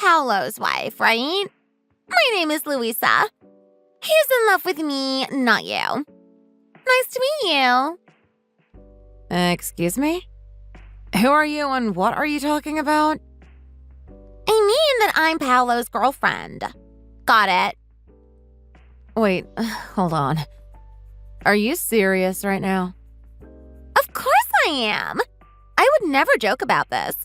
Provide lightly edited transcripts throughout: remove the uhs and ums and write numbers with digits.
Paolo's wife, right? My name is Luisa. He's in love with me, not you. Nice to meet you. Excuse me? Who are you and what are you talking about? I mean that I'm Paolo's girlfriend. Got it? Wait, hold on. Are you serious right now? Of course I am. I would never joke about this.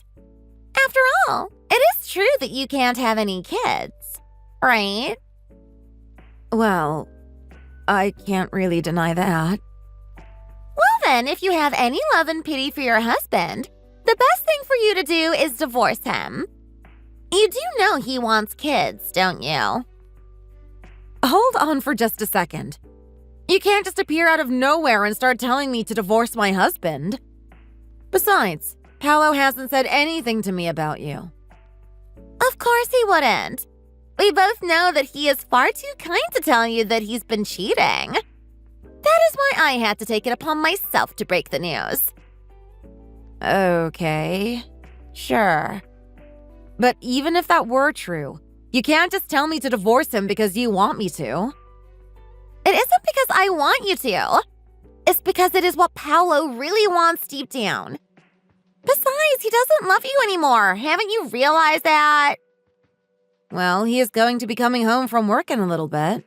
After all, it is true that you can't have any kids, right? Well, I can't really deny that. Well then, if you have any love and pity for your husband, the best thing for you to do is divorce him. You do know he wants kids, don't you? Hold on for just a second. You can't just appear out of nowhere and start telling me to divorce my husband. Besides, Paolo hasn't said anything to me about you. Of course he wouldn't. We both know that he is far too kind to tell you that he's been cheating. That is why I had to take it upon myself to break the news. Okay, sure. But even if that were true, you can't just tell me to divorce him because you want me to. It isn't because I want you to. It's because it is what Paolo really wants deep down. Besides, he doesn't love you anymore. Haven't you realized that? Well, he is going to be coming home from work in a little bit.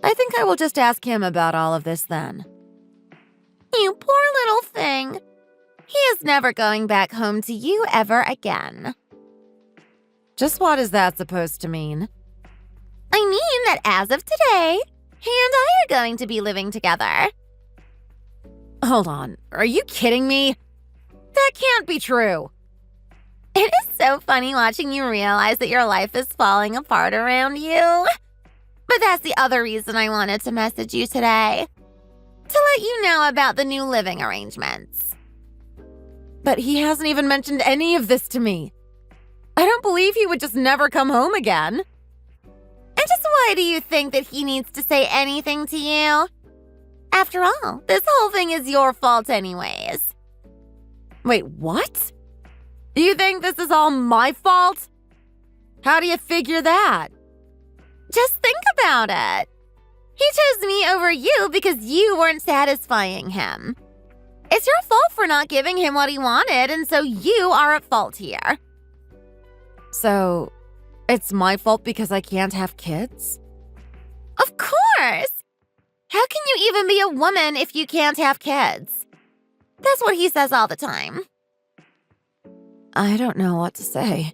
I think I will just ask him about all of this then. You poor little thing. He is never going back home to you ever again. Just what is that supposed to mean? I mean that as of today, he and I are going to be living together. Hold on, are you kidding me? That can't be true. It is so funny watching you realize that your life is falling apart around you. But that's the other reason I wanted to message you today. To let you know about the new living arrangements. But he hasn't even mentioned any of this to me. I don't believe he would just never come home again. And just why do you think that he needs to say anything to you? After all, this whole thing is your fault anyways. Wait, what? Do you think this is all my fault? How do you figure that? Just think about it. He chose me over you because you weren't satisfying him. It's your fault for not giving him what he wanted, and so you are at fault here. So, it's my fault because I can't have kids? Of course! How can you even be a woman if you can't have kids? That's what he says all the time. I don't know what to say.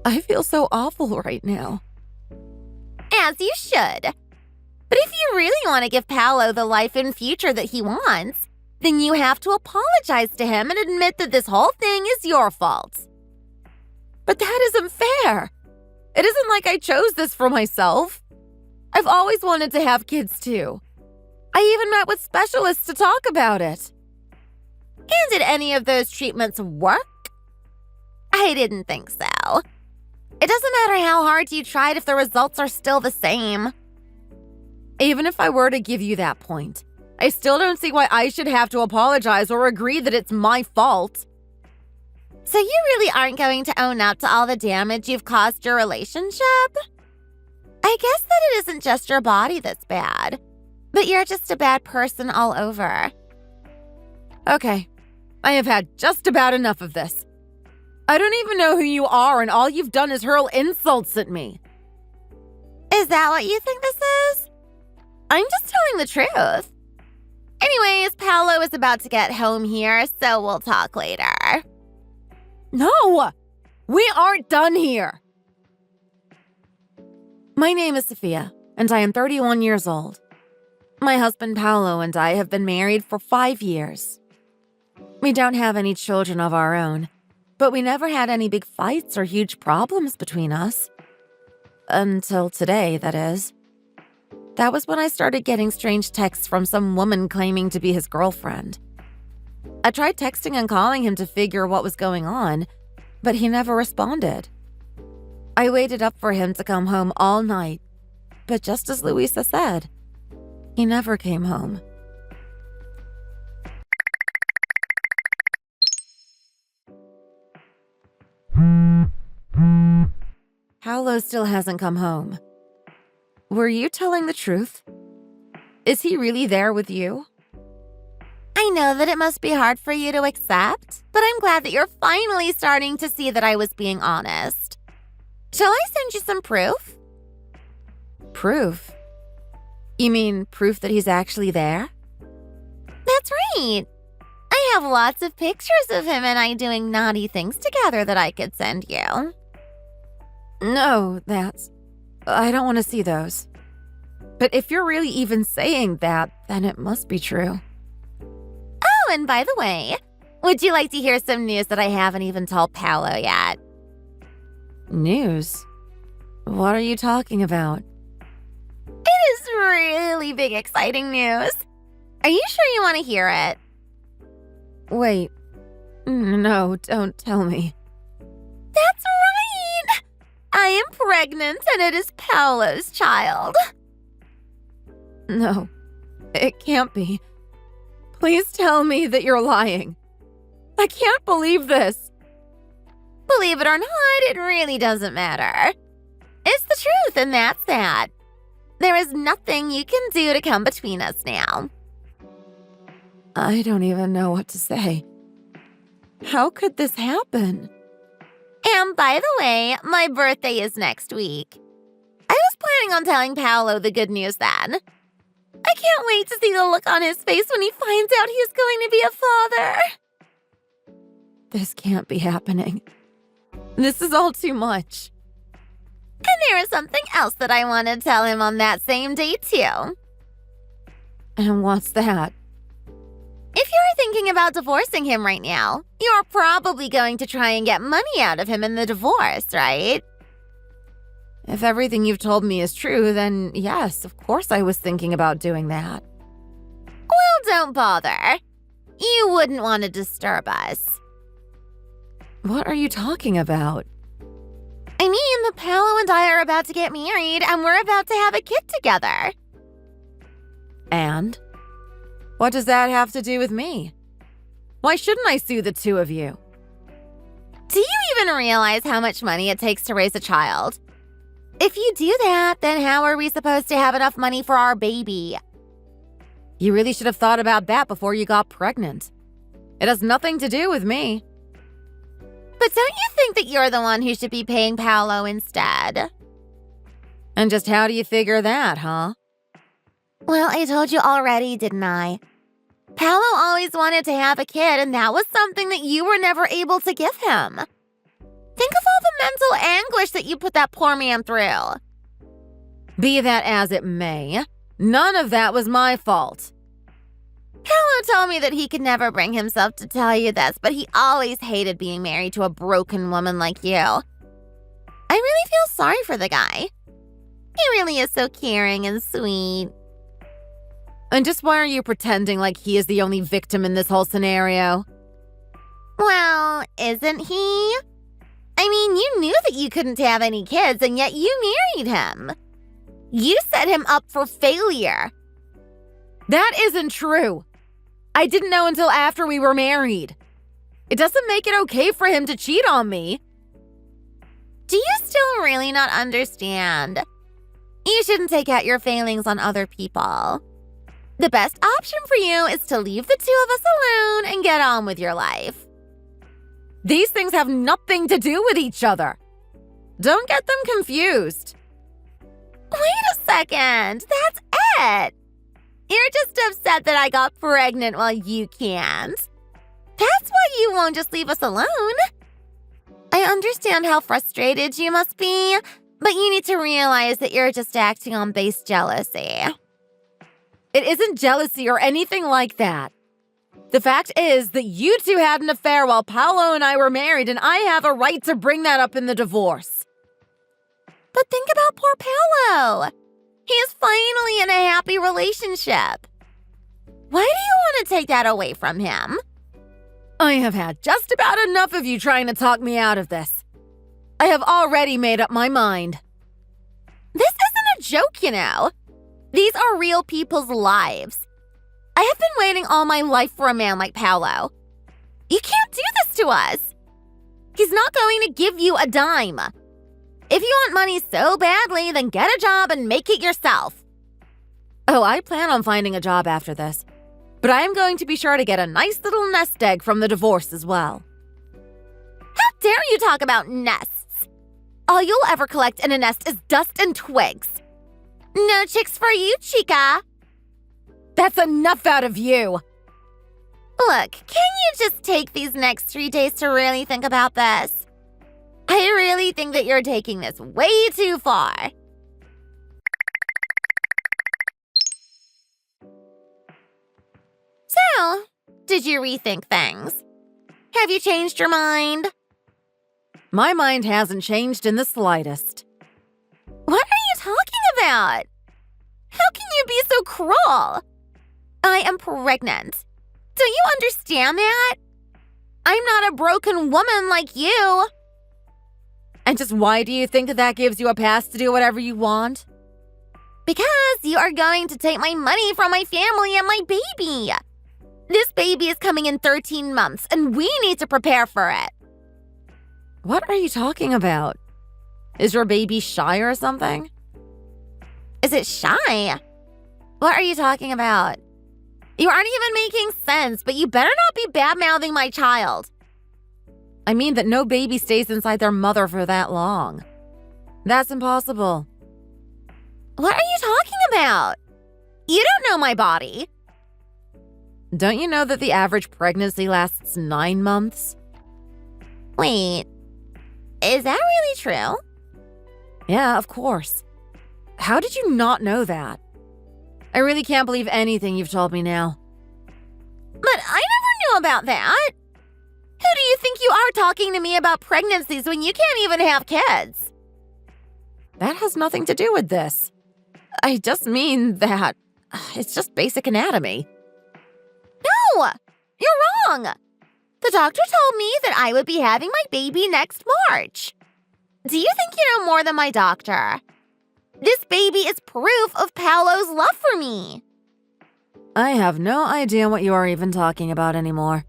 I feel so awful right now. As you should. But if you really want to give Paolo the life and future that he wants, then you have to apologize to him and admit that this whole thing is your fault. But that isn't fair. It isn't like I chose this for myself. I've always wanted to have kids too. I even met with specialists to talk about it. And did any of those treatments work? I didn't think so. It doesn't matter how hard you tried if the results are still the same. Even if I were to give you that point, I still don't see why I should have to apologize or agree that it's my fault. So you really aren't going to own up to all the damage you've caused your relationship? I guess that it isn't just your body that's bad, but you're just a bad person all over. Okay, I have had just about enough of this. I don't even know who you are, and all you've done is hurl insults at me. Is that what you think this is? I'm just telling the truth. Anyways, Paolo is about to get home here, so we'll talk later. No! We aren't done here! My name is Sophia, and I am 31 years old. My husband Paolo and I have been married for 5 years. We don't have any children of our own, but we never had any big fights or huge problems between us. Until today, that is. That was when I started getting strange texts from some woman claiming to be his girlfriend. I tried texting and calling him to figure what was going on, but he never responded. I waited up for him to come home all night, but just as Luisa said, he never came home. Paolo still hasn't come home. Were you telling the truth? Is he really there with you? I know that it must be hard for you to accept, but I'm glad that you're finally starting to see that I was being honest. Shall I send you some proof? Proof? You mean proof that he's actually there? That's right. I have lots of pictures of him and I doing naughty things together that I could send you. No, I don't want to see those. But if you're really even saying that, then it must be true. Oh, and by the way, would you like to hear some news that I haven't even told Paolo yet? News? What are you talking about? It is really big, exciting news. Are you sure you want to hear it? Wait. No, don't tell me. That's right! I am pregnant and it is Paolo's child. No, it can't be. Please tell me that you're lying. I can't believe this. Believe it or not, it really doesn't matter. It's the truth, and that's that. There is nothing you can do to come between us now. I don't even know what to say. How could this happen? And by the way, my birthday is next week. I was planning on telling Paolo the good news then. I can't wait to see the look on his face when he finds out he's going to be a father. This can't be happening. This is all too much. And there is something else that I want to tell him on that same day, too. And what's that? If you're thinking about divorcing him right now, you're probably going to try and get money out of him in the divorce, right? If everything you've told me is true, then yes, of course I was thinking about doing that. Well, don't bother. You wouldn't want to disturb us. What are you talking about? I mean, the Paolo and I are about to get married and we're about to have a kid together. And? What does that have to do with me? Why shouldn't I sue the two of you? Do you even realize how much money it takes to raise a child? If you do that, then how are we supposed to have enough money for our baby? You really should have thought about that before you got pregnant. It has nothing to do with me. But don't you think that you're the one who should be paying Paolo instead? And just how do you figure that, huh? Well, I told you already, didn't I? Paolo always wanted to have a kid, and that was something that you were never able to give him. Think of all the mental anguish that you put that poor man through. Be that as it may, none of that was my fault. Paolo told me that he could never bring himself to tell you this, but he always hated being married to a broken woman like you. I really feel sorry for the guy. He really is so caring and sweet. And just why are you pretending like he is the only victim in this whole scenario? Well, isn't he? I mean, you knew that you couldn't have any kids, and yet you married him. You set him up for failure. That isn't true. I didn't know until after we were married. It doesn't make it okay for him to cheat on me. Do you still really not understand? You shouldn't take out your failings on other people. The best option for you is to leave the two of us alone and get on with your life. These things have nothing to do with each other. Don't get them confused. Wait a second. That's it. You're just upset that I got pregnant while you can't. That's why you won't just leave us alone. I understand how frustrated you must be, but you need to realize that you're just acting on base jealousy. It isn't jealousy or anything like that. The fact is that you two had an affair while Paolo and I were married, and I have a right to bring that up in the divorce. But think about poor Paolo. He is finally in a happy relationship. Why do you want to take that away from him? I have had just about enough of you trying to talk me out of this. I have already made up my mind. This isn't a joke, you know. These are real people's lives. I have been waiting all my life for a man like Paolo. You can't do this to us. He's not going to give you a dime. If you want money so badly, then get a job and make it yourself. Oh, I plan on finding a job after this. But I am going to be sure to get a nice little nest egg from the divorce as well. How dare you talk about nests? All you'll ever collect in a nest is dust and twigs. No chicks for you, chica. That's enough out of you. Look, can you just take these next 3 days to really think about this? I really think that you're taking this way too far. So, did you rethink things? Have you changed your mind? My mind hasn't changed in the slightest. What are you talking about? How can you be so cruel? I am pregnant. Don't you understand that? I'm not a broken woman like you. And just why do you think that gives you a pass to do whatever you want? Because you are going to take my money from my family and my baby. This baby is coming in 13 months, and we need to prepare for it. What are you talking about? Is your baby shy or something? Is it shy? What are you talking about? You aren't even making sense, but you better not be bad-mouthing my child. I mean that no baby stays inside their mother for that long. That's impossible. What are you talking about? You don't know my body. Don't you know that the average pregnancy lasts 9 months? Wait, is that really true? Yeah, of course. How did you not know that? I really can't believe anything you've told me now. But I never knew about that. Who do you think you are talking to me about pregnancies when you can't even have kids? That has nothing to do with this. I just mean that it's just basic anatomy. No, you're wrong. The doctor told me that I would be having my baby next March. Do you think you know more than my doctor? This baby is proof of Paolo's love for me. I have no idea what you are even talking about anymore.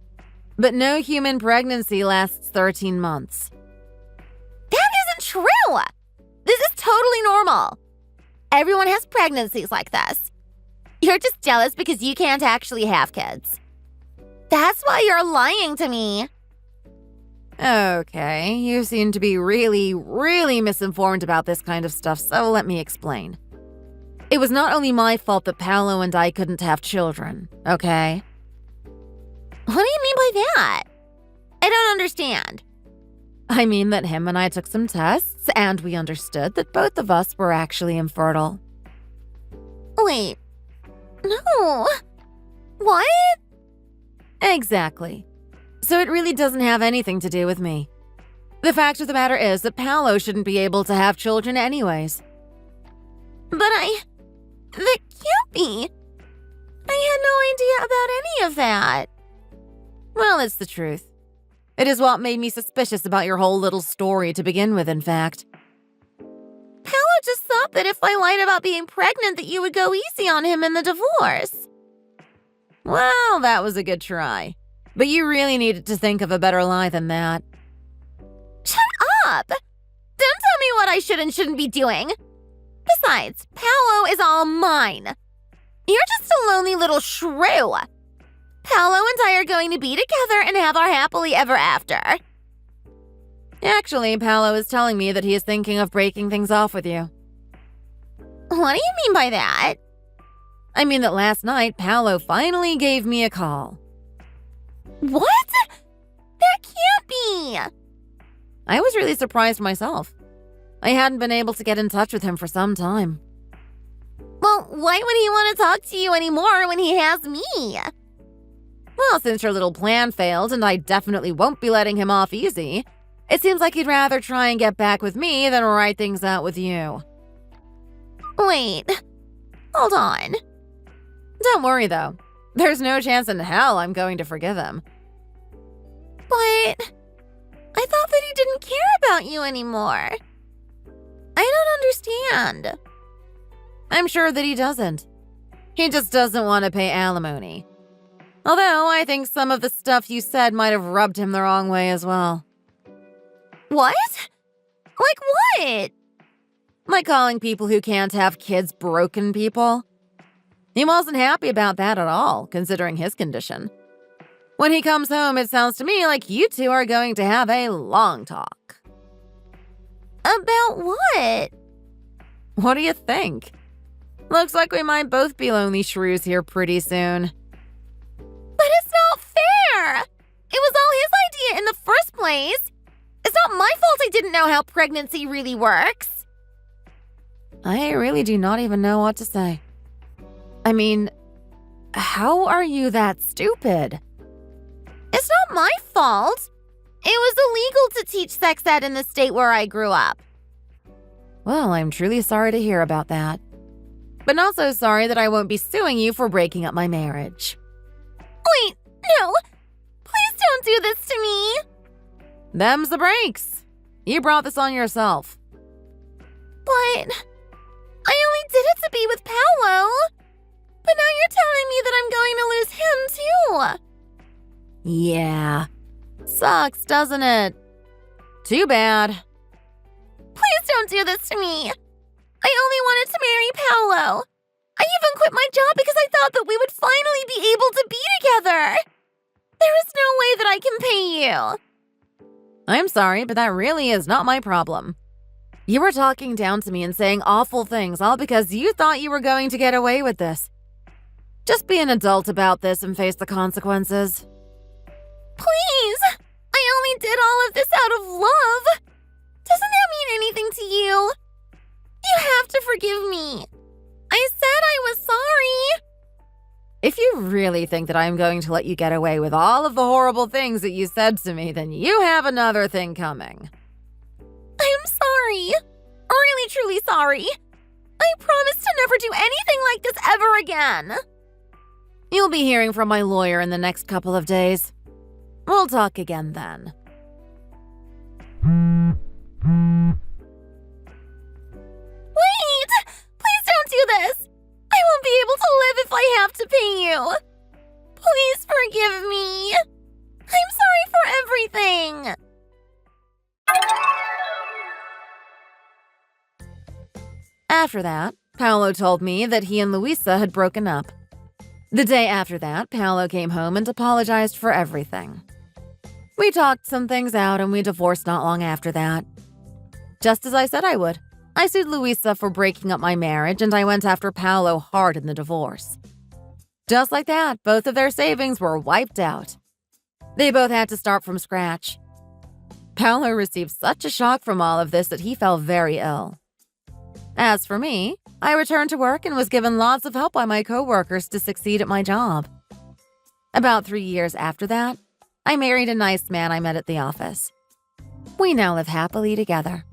But no human pregnancy lasts 13 months. That isn't true. This is totally normal. Everyone has pregnancies like this. You're just jealous because you can't actually have kids. That's why you're lying to me. Okay, you seem to be really misinformed about this kind of stuff, so let me explain. It was not only my fault that Paolo and I couldn't have children, okay? What do you mean by that? I don't understand. I mean that him and I took some tests, and we understood that both of us were actually infertile. Wait. No. What? Exactly. So it really doesn't have anything to do with me. The fact of the matter is that Paolo shouldn't be able to have children anyways. But that can't be. I had no idea about any of that. Well, it's the truth. It is what made me suspicious about your whole little story to begin with, in fact. Paolo just thought that if I lied about being pregnant that you would go easy on him in the divorce. Well, that was a good try. But you really needed to think of a better lie than that. Shut up! Don't tell me what I should and shouldn't be doing. Besides, Paolo is all mine. You're just a lonely little shrew. Paolo and I are going to be together and have our happily ever after. Actually, Paolo is telling me that he is thinking of breaking things off with you. What do you mean by that? I mean that last night, Paolo finally gave me a call. What? That can't be. I was really surprised myself. I hadn't been able to get in touch with him for some time. Well, why would he want to talk to you anymore when he has me? Well, since your little plan failed and I definitely won't be letting him off easy, it seems like he'd rather try and get back with me than write things out with you. Wait, hold on. Don't worry, though. There's no chance in hell I'm going to forgive him. But I thought that he didn't care about you anymore. I don't understand. I'm sure that he doesn't. He just doesn't want to pay alimony. Although I think some of the stuff you said might have rubbed him the wrong way as well. What? Like what? Like calling people who can't have kids broken people. He wasn't happy about that at all, considering his condition. When he comes home, it sounds to me like you two are going to have a long talk. About what? What do you think? Looks like we might both be lonely shrews here pretty soon. But it's not fair! It was all his idea in the first place. It's not my fault I didn't know how pregnancy really works. I really do not even know what to say. I mean, how are you that stupid? It's not my fault. It was illegal to teach sex ed in the state where I grew up. Well, I'm truly sorry to hear about that. But not so sorry that I won't be suing you for breaking up my marriage. Wait, no. Please don't do this to me. Them's the breaks. You brought this on yourself. But I only did it to be with Paolo. But now you're telling me that I'm going to lose him too. Yeah. Sucks, doesn't it? Too bad. Please don't do this to me. I only wanted to marry Paolo. I even quit my job because I thought that we would finally be able to be together. There is no way that I can pay you. I'm sorry, but that really is not my problem. You were talking down to me and saying awful things all because you thought you were going to get away with this. Just be an adult about this and face the consequences. Please! I only did all of this out of love. Doesn't that mean anything to you? You have to forgive me. I said I was sorry. If you really think that I'm going to let you get away with all of the horrible things that you said to me, then you have another thing coming. I'm sorry. Really, truly sorry. I promise to never do anything like this ever again. You'll be hearing from my lawyer in the next couple of days. We'll talk again then. Wait! Please don't do this! I won't be able to live if I have to pay you. Please forgive me. I'm sorry for everything. After that, Paolo told me that he and Luisa had broken up. The day after that, Paolo came home and apologized for everything. We talked some things out and we divorced not long after that. Just as I said I would, I sued Luisa for breaking up my marriage and I went after Paolo hard in the divorce. Just like that, both of their savings were wiped out. They both had to start from scratch. Paolo received such a shock from all of this that he fell very ill. As for me, I returned to work and was given lots of help by my coworkers to succeed at my job. About 3 years after that, I married a nice man I met at the office. We now live happily together.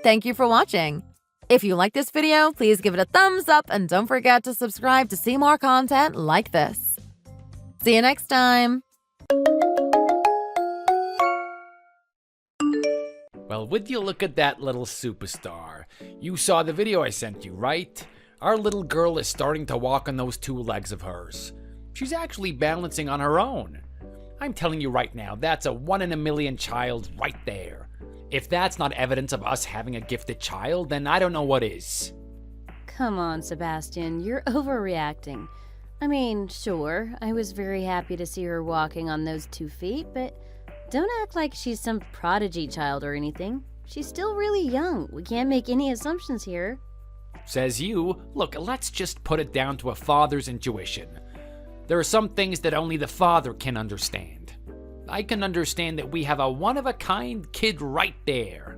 Thank you for watching. If you like this video, please give it a thumbs up and don't forget to subscribe to see more content like this. See you next time. Well, would you look at that little superstar? You saw the video I sent you, right? Our little girl is starting to walk on those 2 legs of hers. She's actually balancing on her own. I'm telling you right now, that's a 1 in a million child right there. If that's not evidence of us having a gifted child, then I don't know what is. Come on, Sebastian, you're overreacting. I mean, sure, I was very happy to see her walking on those 2 feet, but don't act like she's some prodigy child or anything. She's still really young. We can't make any assumptions here. Says you. Look, let's just put it down to a father's intuition. There are some things that only the father can understand. I can understand that we have a one-of-a-kind kid right there.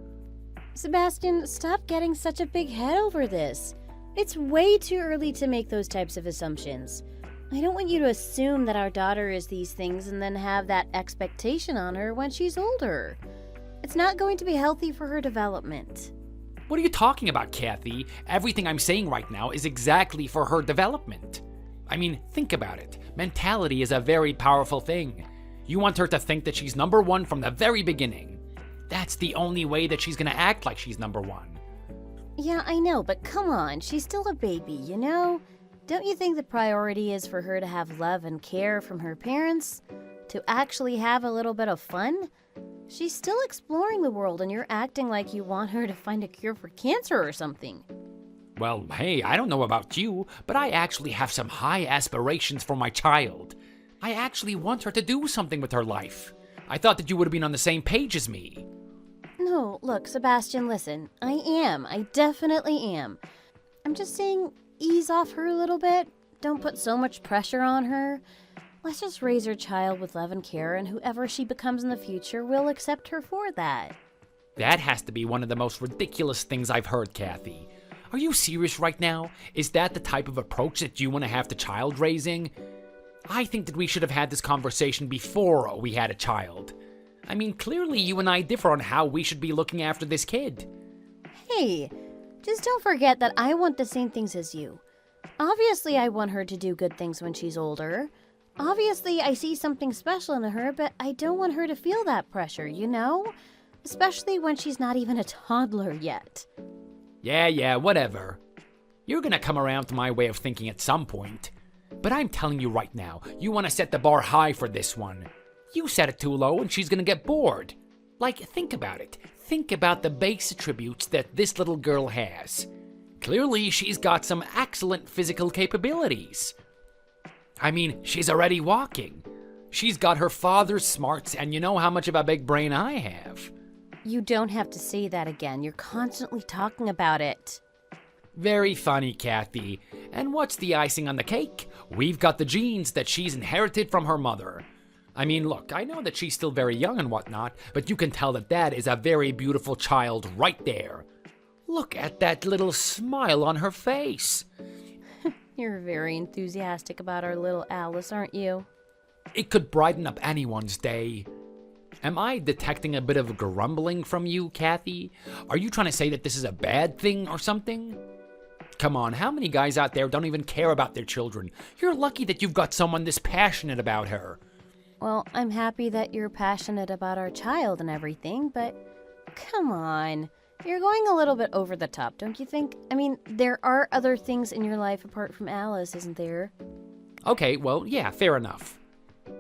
Sebastian, stop getting such a big head over this. It's way too early to make those types of assumptions. I don't want you to assume that our daughter is these things and then have that expectation on her when she's older. It's not going to be healthy for her development. What are you talking about, Kathy? Everything I'm saying right now is exactly for her development. I mean, think about it. Mentality is a very powerful thing. You want her to think that she's number 1 from the very beginning. That's the only way that she's gonna act like she's number 1. Yeah, I know, but come on, she's still a baby, you know? Don't you think the priority is for her to have love and care from her parents? To actually have a little bit of fun? She's still exploring the world and you're acting like you want her to find a cure for cancer or something. Well, hey, I don't know about you, but I actually have some high aspirations for my child. I actually want her to do something with her life. I thought that you would have been on the same page as me. No, look, Sebastian, listen. I definitely am. I'm just saying, ease off her a little bit. Don't put so much pressure on her. Let's just raise her child with love and care, and whoever she becomes in the future will accept her for that. That has to be one of the most ridiculous things I've heard, Kathy. Are you serious right now? Is that the type of approach that you want to have to child raising? I think that we should have had this conversation before we had a child. I mean, clearly you and I differ on how we should be looking after this kid. Hey, just don't forget that I want the same things as you. Obviously, I want her to do good things when she's older. Obviously, I see something special in her, but I don't want her to feel that pressure, you know? Especially when she's not even a toddler yet. Yeah, whatever. You're gonna come around to my way of thinking at some point. But I'm telling you right now, you want to set the bar high for this one. You set it too low and she's gonna get bored. Like, think about it. Think about the base attributes that this little girl has. Clearly, she's got some excellent physical capabilities. I mean, she's already walking. She's got her father's smarts, and you know how much of a big brain I have. You don't have to say that again. You're constantly talking about it. Very funny, Kathy. And what's the icing on the cake? We've got the genes that she's inherited from her mother. I mean, look, I know that she's still very young and whatnot, but you can tell that that is a very beautiful child right there. Look at that little smile on her face. You're very enthusiastic about our little Alice, aren't you? It could brighten up anyone's day. Am I detecting a bit of grumbling from you, Kathy? Are you trying to say that this is a bad thing or something? Come on, how many guys out there don't even care about their children? You're lucky that you've got someone this passionate about her. Well, I'm happy that you're passionate about our child and everything, but come on. You're going a little bit over the top, don't you think? I mean, there are other things in your life apart from Alice, isn't there? Okay, well, yeah, fair enough.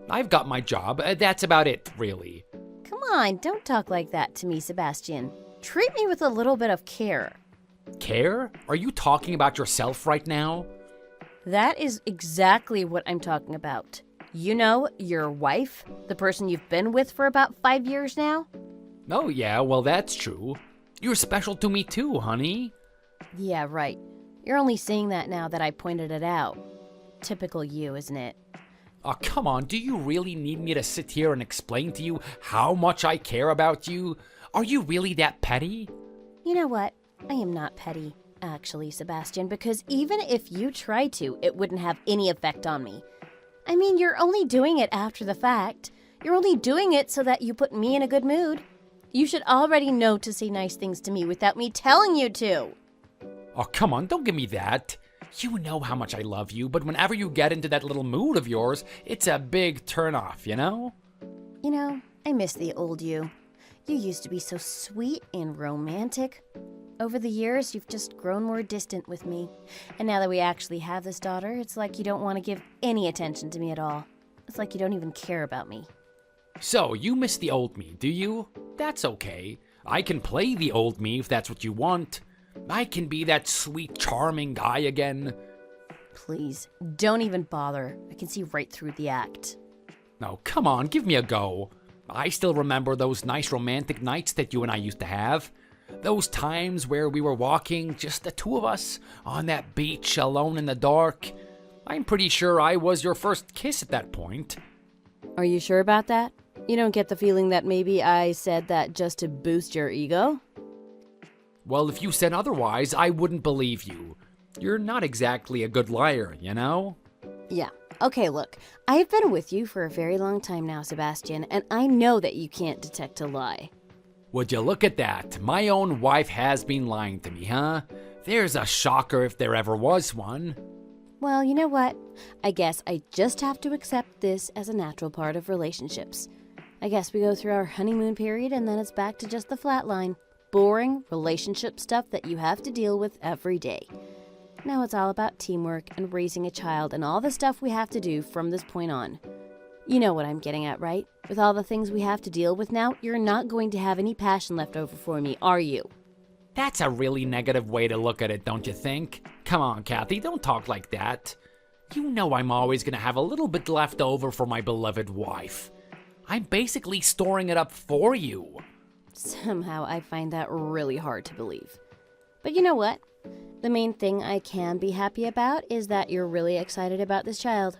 I've got my job. That's about it, really. Come on, don't talk like that to me, Sebastian. Treat me with a little bit of care. Care? Are you talking about yourself right now? That is exactly what I'm talking about. You know, your wife, the person you've been with for about 5 years now? Oh, yeah, well, that's true. You're special to me too, honey. Yeah, right. You're only saying that now that I pointed it out. Typical you, isn't it? Oh, come on, do you really need me to sit here and explain to you how much I care about you? Are you really that petty? You know what? I am not petty, actually, Sebastian, because even if you tried to, it wouldn't have any effect on me. I mean, you're only doing it after the fact. You're only doing it so that you put me in a good mood. You should already know to say nice things to me without me telling you to. Oh, come on, don't give me that. You know how much I love you, but whenever you get into that little mood of yours, it's a big turn-off, you know? You know, I miss the old you. You used to be so sweet and romantic. Over the years, you've just grown more distant with me. And now that we actually have this daughter, it's like you don't want to give any attention to me at all. It's like you don't even care about me. So, you miss the old me, do you? That's okay. I can play the old me if that's what you want. I can be that sweet, charming guy again. Please, don't even bother. I can see right through the act. No, come on, give me a go. I still remember those nice romantic nights that you and I used to have. Those times where we were walking, just the two of us, on that beach alone in the dark. I'm pretty sure I was your first kiss at that point. Are you sure about that? You don't get the feeling that maybe I said that just to boost your ego? Well, if you said otherwise, I wouldn't believe you. You're not exactly a good liar, you know? Yeah. Okay, look. I've been with you for a very long time now, Sebastian, and I know that you can't detect a lie. Would you look at that? My own wife has been lying to me, huh? There's a shocker if there ever was one. Well, you know what? I guess I just have to accept this as a natural part of relationships. I guess we go through our honeymoon period and then it's back to just the flat line. Boring relationship stuff that you have to deal with every day. Now it's all about teamwork and raising a child and all the stuff we have to do from this point on. You know what I'm getting at, right? With all the things we have to deal with now, you're not going to have any passion left over for me, are you? That's a really negative way to look at it, don't you think? Come on, Kathy, don't talk like that. You know I'm always gonna have a little bit left over for my beloved wife. I'm basically storing it up for you. Somehow I find that really hard to believe. But you know what? The main thing I can be happy about is that you're really excited about this child.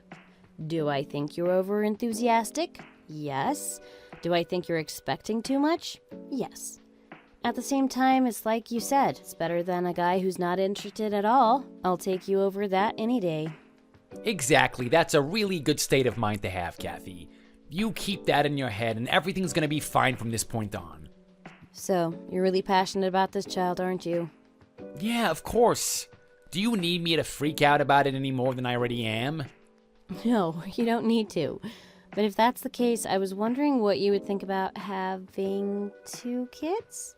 Do I think you're over-enthusiastic? Yes. Do I think you're expecting too much? Yes. At the same time, it's like you said, it's better than a guy who's not interested at all. I'll take you over that any day. Exactly, that's a really good state of mind to have, Kathy. You keep that in your head and everything's gonna be fine from this point on. So, you're really passionate about this child, aren't you? Yeah, of course. Do you need me to freak out about it any more than I already am? No, you don't need to. But if that's the case, I was wondering what you would think about having 2 kids?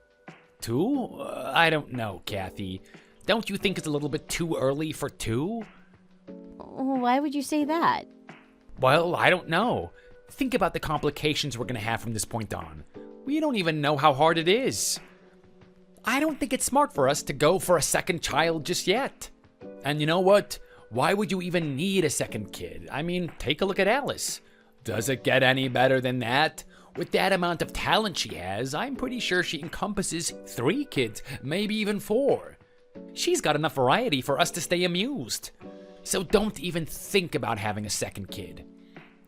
2? I don't know, Kathy. Don't you think it's a little bit too early for 2? Why would you say that? Well, I don't know. Think about the complications we're gonna have from this point on. We don't even know how hard it is. I don't think it's smart for us to go for a second child just yet. And you know what? Why would you even need a second kid? I mean, take a look at Alice. Does it get any better than that? With that amount of talent she has, I'm pretty sure she encompasses 3 kids, maybe even 4. She's got enough variety for us to stay amused. So don't even think about having a second kid.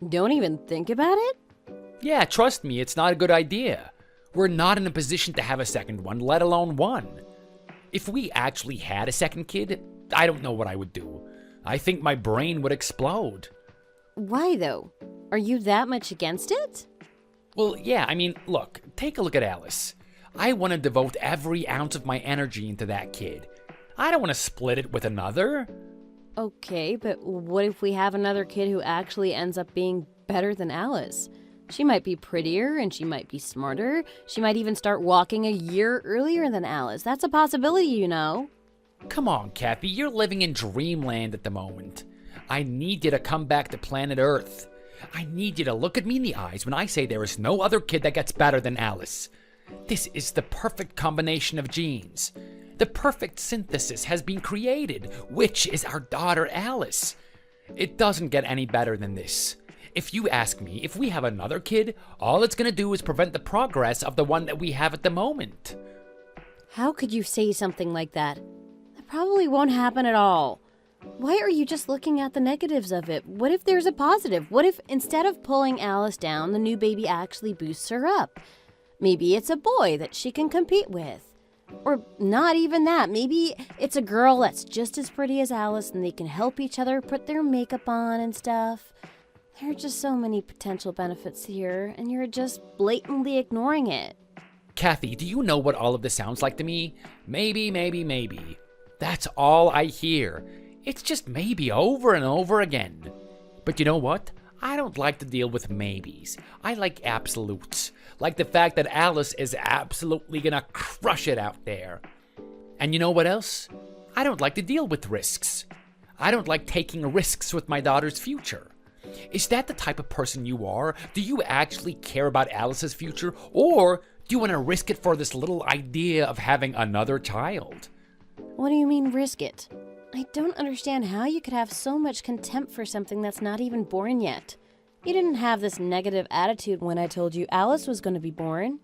Don't even think about it? Yeah, trust me, it's not a good idea. We're not in a position to have a second one, let alone 1. If we actually had a second kid, I don't know what I would do. I think my brain would explode. Why, though? Are you that much against it? Well, yeah, I mean, look, take a look at Alice. I want to devote every ounce of my energy into that kid. I don't want to split it with another. Okay, but what if we have another kid who actually ends up being better than Alice? She might be prettier and she might be smarter. She might even start walking a year earlier than Alice. That's a possibility, you know. Come on, Kathy, you're living in dreamland at the moment. I need you to come back to planet Earth. I need you to look at me in the eyes when I say there is no other kid that gets better than Alice. This is the perfect combination of genes. The perfect synthesis has been created, which is our daughter Alice. It doesn't get any better than this. If you ask me, if we have another kid, all it's gonna do is prevent the progress of the one that we have at the moment. How could you say something like that? That probably won't happen at all. Why are you just looking at the negatives of it? What if there's a positive? What if instead of pulling Alice down, the new baby actually boosts her up? Maybe it's a boy that she can compete with. Or not even that. Maybe it's a girl that's just as pretty as Alice and they can help each other put their makeup on and stuff. There are just so many potential benefits here, and you're just blatantly ignoring it. Kathy, do you know what all of this sounds like to me? Maybe, maybe, maybe. That's all I hear. It's just maybe over and over again. But you know what? I don't like to deal with maybes. I like absolutes. Like the fact that Alice is absolutely gonna crush it out there. And you know what else? I don't like to deal with risks. I don't like taking risks with my daughter's future. Is that the type of person you are? Do you actually care about Alice's future? Or do you want to risk it for this little idea of having another child? What do you mean, risk it? I don't understand how you could have so much contempt for something that's not even born yet. You didn't have this negative attitude when I told you Alice was going to be born.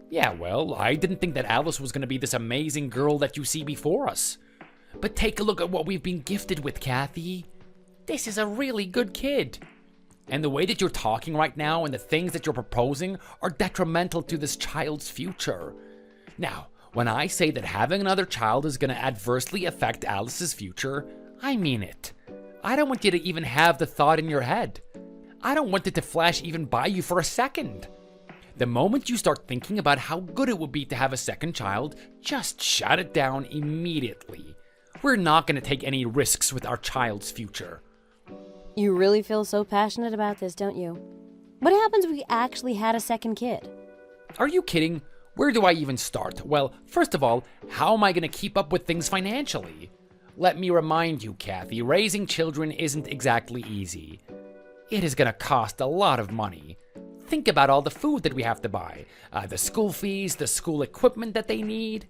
Yeah, well, I didn't think that Alice was going to be this amazing girl that you see before us. But take a look at what we've been gifted with, Kathy. This is a really good kid. And the way that you're talking right now and the things that you're proposing are detrimental to this child's future. Now, when I say that having another child is going to adversely affect Alice's future, I mean it. I don't want you to even have the thought in your head. I don't want it to flash even by you for a second. The moment you start thinking about how good it would be to have a second child, just shut it down immediately. We're not going to take any risks with our child's future. You really feel so passionate about this, don't you? What happens if we actually had a second kid? Are you kidding? Where do I even start? Well, first of all, how am I going to keep up with things financially? Let me remind you, Kathy, raising children isn't exactly easy. It is gonna cost a lot of money. Think about all the food that we have to buy, the school fees, the school equipment that they need.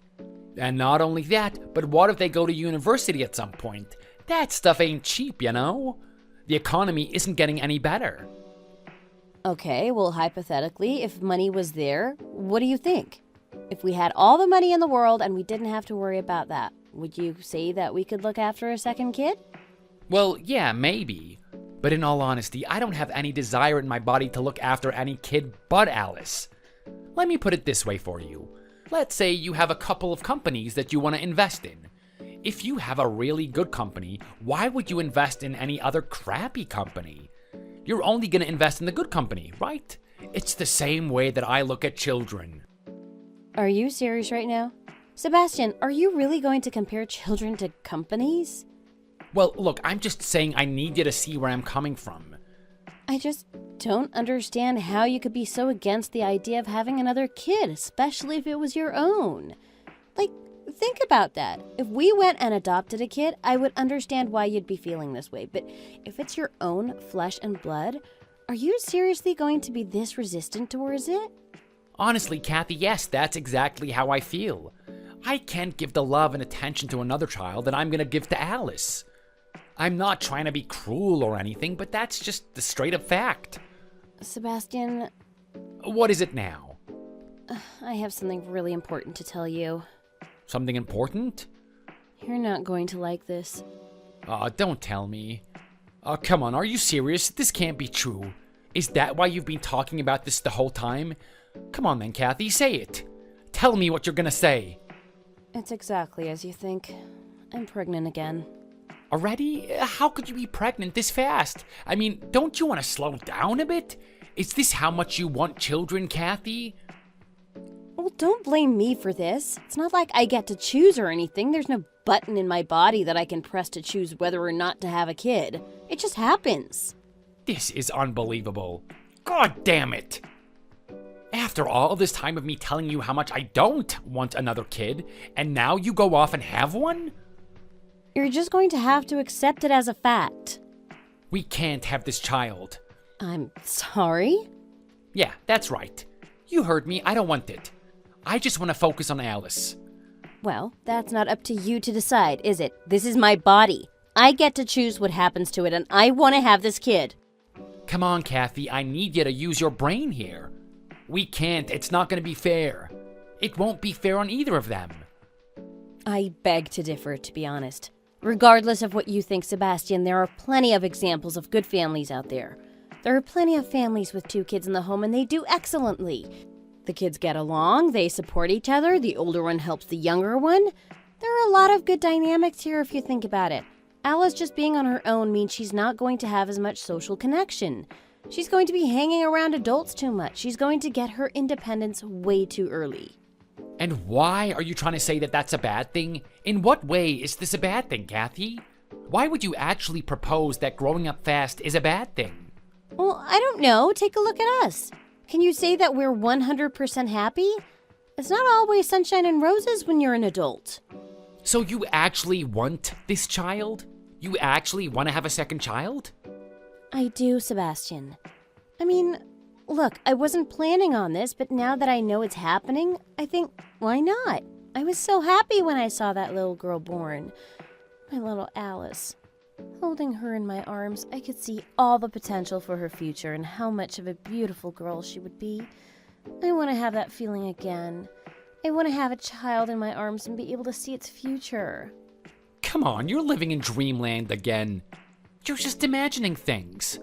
And not only that, but what if they go to university at some point? That stuff ain't cheap, you know? The economy isn't getting any better. Okay, well, hypothetically, if money was there, what do you think? If we had all the money in the world and we didn't have to worry about that, would you say that we could look after a second kid? Well, yeah, maybe. But in all honesty, I don't have any desire in my body to look after any kid but Alice. Let me put it this way for you. Let's say you have a couple of companies that you want to invest in. If you have a really good company, why would you invest in any other crappy company? You're only going to invest in the good company, right? It's the same way that I look at children. Are you serious right now? Sebastian, are you really going to compare children to companies? Well, look, I'm just saying I need you to see where I'm coming from. I just don't understand how you could be so against the idea of having another kid, especially if it was your own. Like, think about that. If we went and adopted a kid, I would understand why you'd be feeling this way. But if it's your own flesh and blood, are you seriously going to be this resistant towards it? Honestly, Kathy, yes, that's exactly how I feel. I can't give the love and attention to another child that I'm going to give to Alice. I'm not trying to be cruel or anything, but that's just the straight up fact. Sebastian, What is it now? I have something really important to tell you. Something important? You're not going to like this. Don't tell me. Come on, are you serious? This can't be true. Is that why you've been talking about this the whole time? Come on then, Kathy, say it. Tell me what you're gonna say. It's exactly as you think. I'm pregnant again. Already? How could you be pregnant this fast? I mean, don't you want to slow down a bit? Is this how much you want children, Kathy? Well, don't blame me for this. It's not like I get to choose or anything. There's no button in my body that I can press to choose whether or not to have a kid. It just happens. This is unbelievable. God damn it. After all this time of me telling you how much I don't want another kid, and now you go off and have one? You're just going to have to accept it as a fact. We can't have this child. I'm sorry? Yeah, that's right. You heard me, I don't want it. I just want to focus on Alice. Well, that's not up to you to decide, is it? This is my body. I get to choose what happens to it, and I want to have this kid. Come on, Kathy, I need you to use your brain here. We can't, it's not going to be fair. It won't be fair on either of them. I beg to differ, to be honest. Regardless of what you think, Sebastian, there are plenty of examples of good families out there. There are plenty of families with 2 kids in the home, and they do excellently. The kids get along, they support each other, the older one helps the younger one. There are a lot of good dynamics here if you think about it. Alice just being on her own means she's not going to have as much social connection. She's going to be hanging around adults too much. She's going to get her independence way too early. And why are you trying to say that that's a bad thing? In what way is this a bad thing, Kathy? Why would you actually propose that growing up fast is a bad thing? Well, I don't know. Take a look at us. Can you say that we're 100% happy? It's not always sunshine and roses when you're an adult. So you actually want this child? You actually want to have a second child? I do, Sebastian. I mean, look, I wasn't planning on this, but now that I know it's happening, I think, why not? I was so happy when I saw that little girl born. My little Alice. Holding her in my arms, I could see all the potential for her future and how much of a beautiful girl she would be. I want to have that feeling again. I want to have a child in my arms and be able to see its future. Come on, you're living in dreamland again. You're just imagining things.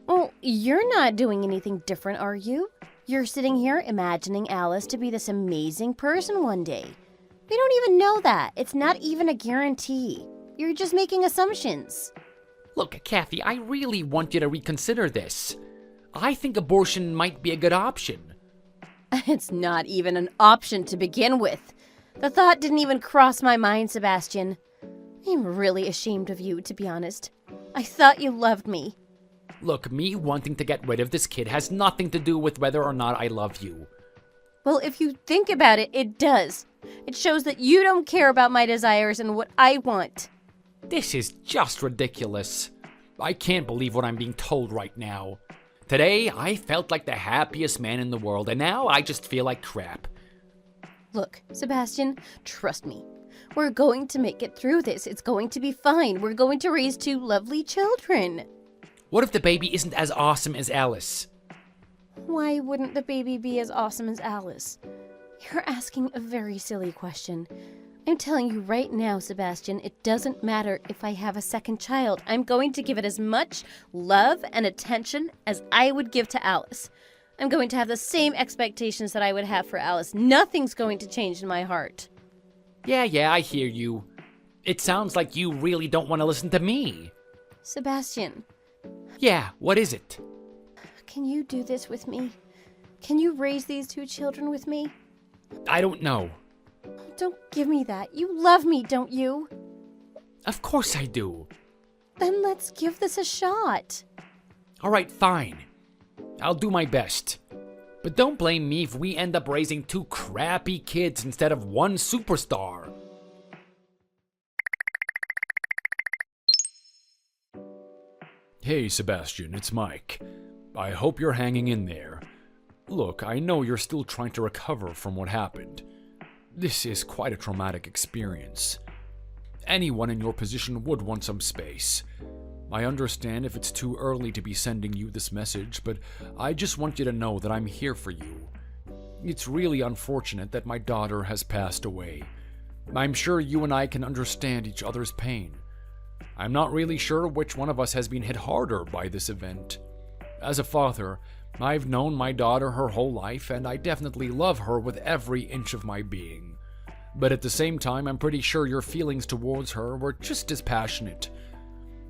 Well, you're not doing anything different, are you? You're sitting here imagining Alice to be this amazing person one day. We don't even know that. It's not even a guarantee. You're just making assumptions. Look, Kathy, I really want you to reconsider this. I think abortion might be a good option. It's not even an option to begin with. The thought didn't even cross my mind, Sebastian. I'm really ashamed of you, to be honest. I thought you loved me. Look, me wanting to get rid of this kid has nothing to do with whether or not I love you. Well, if you think about it, it does. It shows that you don't care about my desires and what I want. This is just ridiculous. I can't believe what I'm being told right now. Today, I felt like the happiest man in the world, and now I just feel like crap. Look, Sebastian, trust me. We're going to make it through this. It's going to be fine. We're going to raise 2 lovely children. What if the baby isn't as awesome as Alice? Why wouldn't the baby be as awesome as Alice? You're asking a very silly question. I'm telling you right now, Sebastian, it doesn't matter if I have a second child. I'm going to give it as much love and attention as I would give to Alice. I'm going to have the same expectations that I would have for Alice. Nothing's going to change in my heart. Yeah, I hear you. It sounds like you really don't want to listen to me. Sebastian. Yeah, what is it? Can you do this with me? Can you raise these 2 children with me? I don't know. Don't give me that. You love me, don't you? Of course I do. Then let's give this a shot. All right, fine. I'll do my best. But don't blame me if we end up raising 2 crappy kids instead of 1 superstar. Hey, Sebastian, it's Mike. I hope you're hanging in there. Look, I know you're still trying to recover from what happened. This is quite a traumatic experience. Anyone in your position would want some space. I understand if it's too early to be sending you this message, but I just want you to know that I'm here for you. It's really unfortunate that my daughter has passed away. I'm sure you and I can understand each other's pain. I'm not really sure which one of us has been hit harder by this event. As a father, I've known my daughter her whole life, and I definitely love her with every inch of my being. But at the same time, I'm pretty sure your feelings towards her were just as passionate.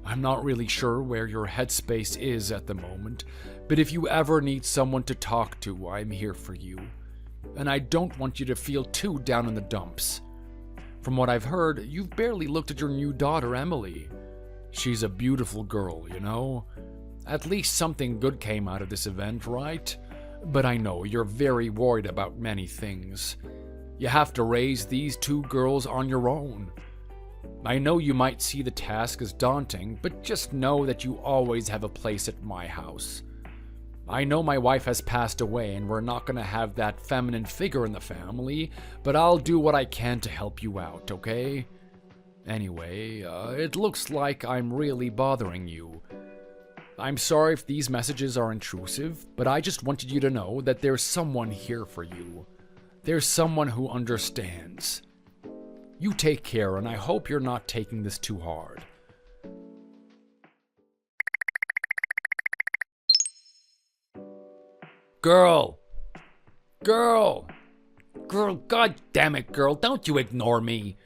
I'm not really sure where your headspace is at the moment, but if you ever need someone to talk to, I'm here for you. And I don't want you to feel too down in the dumps. From what I've heard, you've barely looked at your new daughter, Emily. She's a beautiful girl, you know? At least something good came out of this event, right? But I know you're very worried about many things. You have to raise these 2 girls on your own. I know you might see the task as daunting, but just know that you always have a place at my house. I know my wife has passed away and we're not going to have that feminine figure in the family, but I'll do what I can to help you out, okay? Anyway, it looks like I'm really bothering you. I'm sorry if these messages are intrusive, but I just wanted you to know that there's someone here for you. There's someone who understands. You take care, and I hope you're not taking this too hard. Girl, God damn it, girl, don't you ignore me.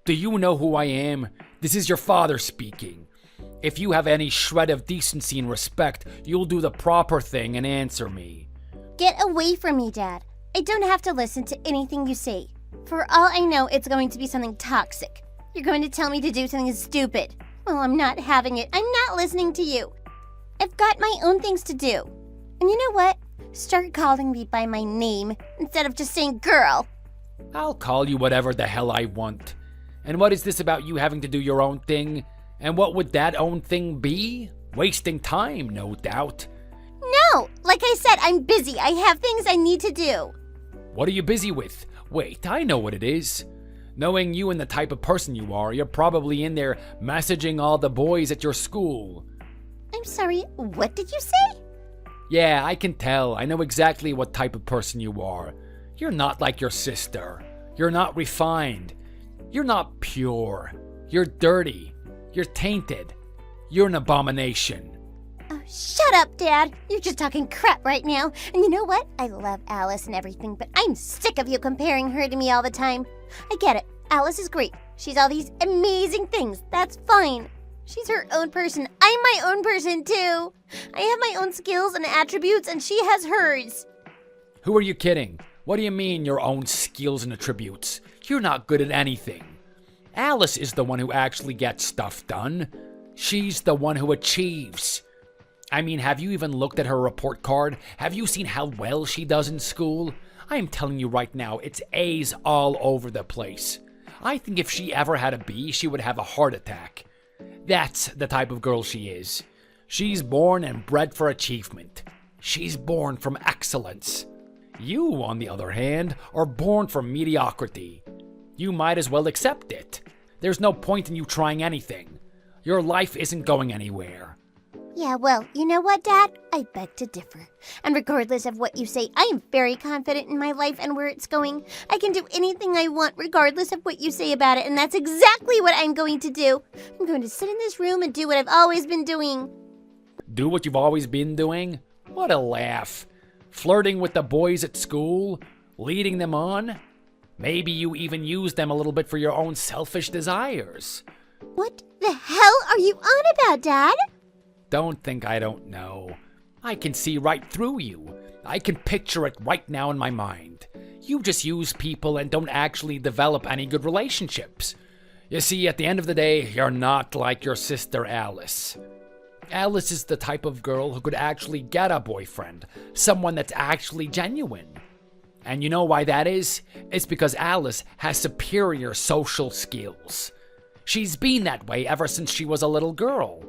Do you know who I am? This is your father speaking. If you have any shred of decency and respect, you'll do the proper thing and answer me. Get away from me, Dad. I don't have to listen to anything you say. For all I know, it's going to be something toxic. You're going to tell me to do something stupid. Well, I'm not having it. I'm not listening to you. I've got my own things to do. And you know what? Start calling me by my name instead of just saying girl. I'll call you whatever the hell I want. And what is this about you having to do your own thing? And what would that own thing be? Wasting time, no doubt. No! Like I said, I'm busy. I have things I need to do. What are you busy with? Wait, I know what it is. Knowing you and the type of person you are, you're probably in there messaging all the boys at your school. I'm sorry, what did you say? Yeah, I can tell. I know exactly what type of person you are. You're not like your sister. You're not refined. You're not pure. You're dirty. You're tainted. You're an abomination. Oh, shut up, Dad. You're just talking crap right now. And you know what? I love Alice and everything, but I'm sick of you comparing her to me all the time. I get it. Alice is great. She's all these amazing things. That's fine. She's her own person. I'm my own person, too. I have my own skills and attributes, and she has hers. Who are you kidding? What do you mean, your own skills and attributes? You're not good at anything. Alice is the one who actually gets stuff done. She's the one who achieves. I mean, have you even looked at her report card? Have you seen how well she does in school? I am telling you right now, it's A's all over the place. I think if she ever had a B, she would have a heart attack. That's the type of girl she is. She's born and bred for achievement. She's born from excellence. You, on the other hand, are born from mediocrity. You might as well accept it. There's no point in you trying anything. Your life isn't going anywhere. Yeah, well, you know what, Dad? I beg to differ. And regardless of what you say, I am very confident in my life and where it's going. I can do anything I want regardless of what you say about it, and that's exactly what I'm going to do. I'm going to sit in this room and do what I've always been doing. Do what you've always been doing? What a laugh. Flirting with the boys at school? Leading them on? Maybe you even use them a little bit for your own selfish desires. What the hell are you on about, Dad? Don't think I don't know. I can see right through you. I can picture it right now in my mind. You just use people and don't actually develop any good relationships. You see, at the end of the day, you're not like your sister Alice. Alice is the type of girl who could actually get a boyfriend, someone that's actually genuine. And you know why that is? It's because Alice has superior social skills. She's been that way ever since she was a little girl.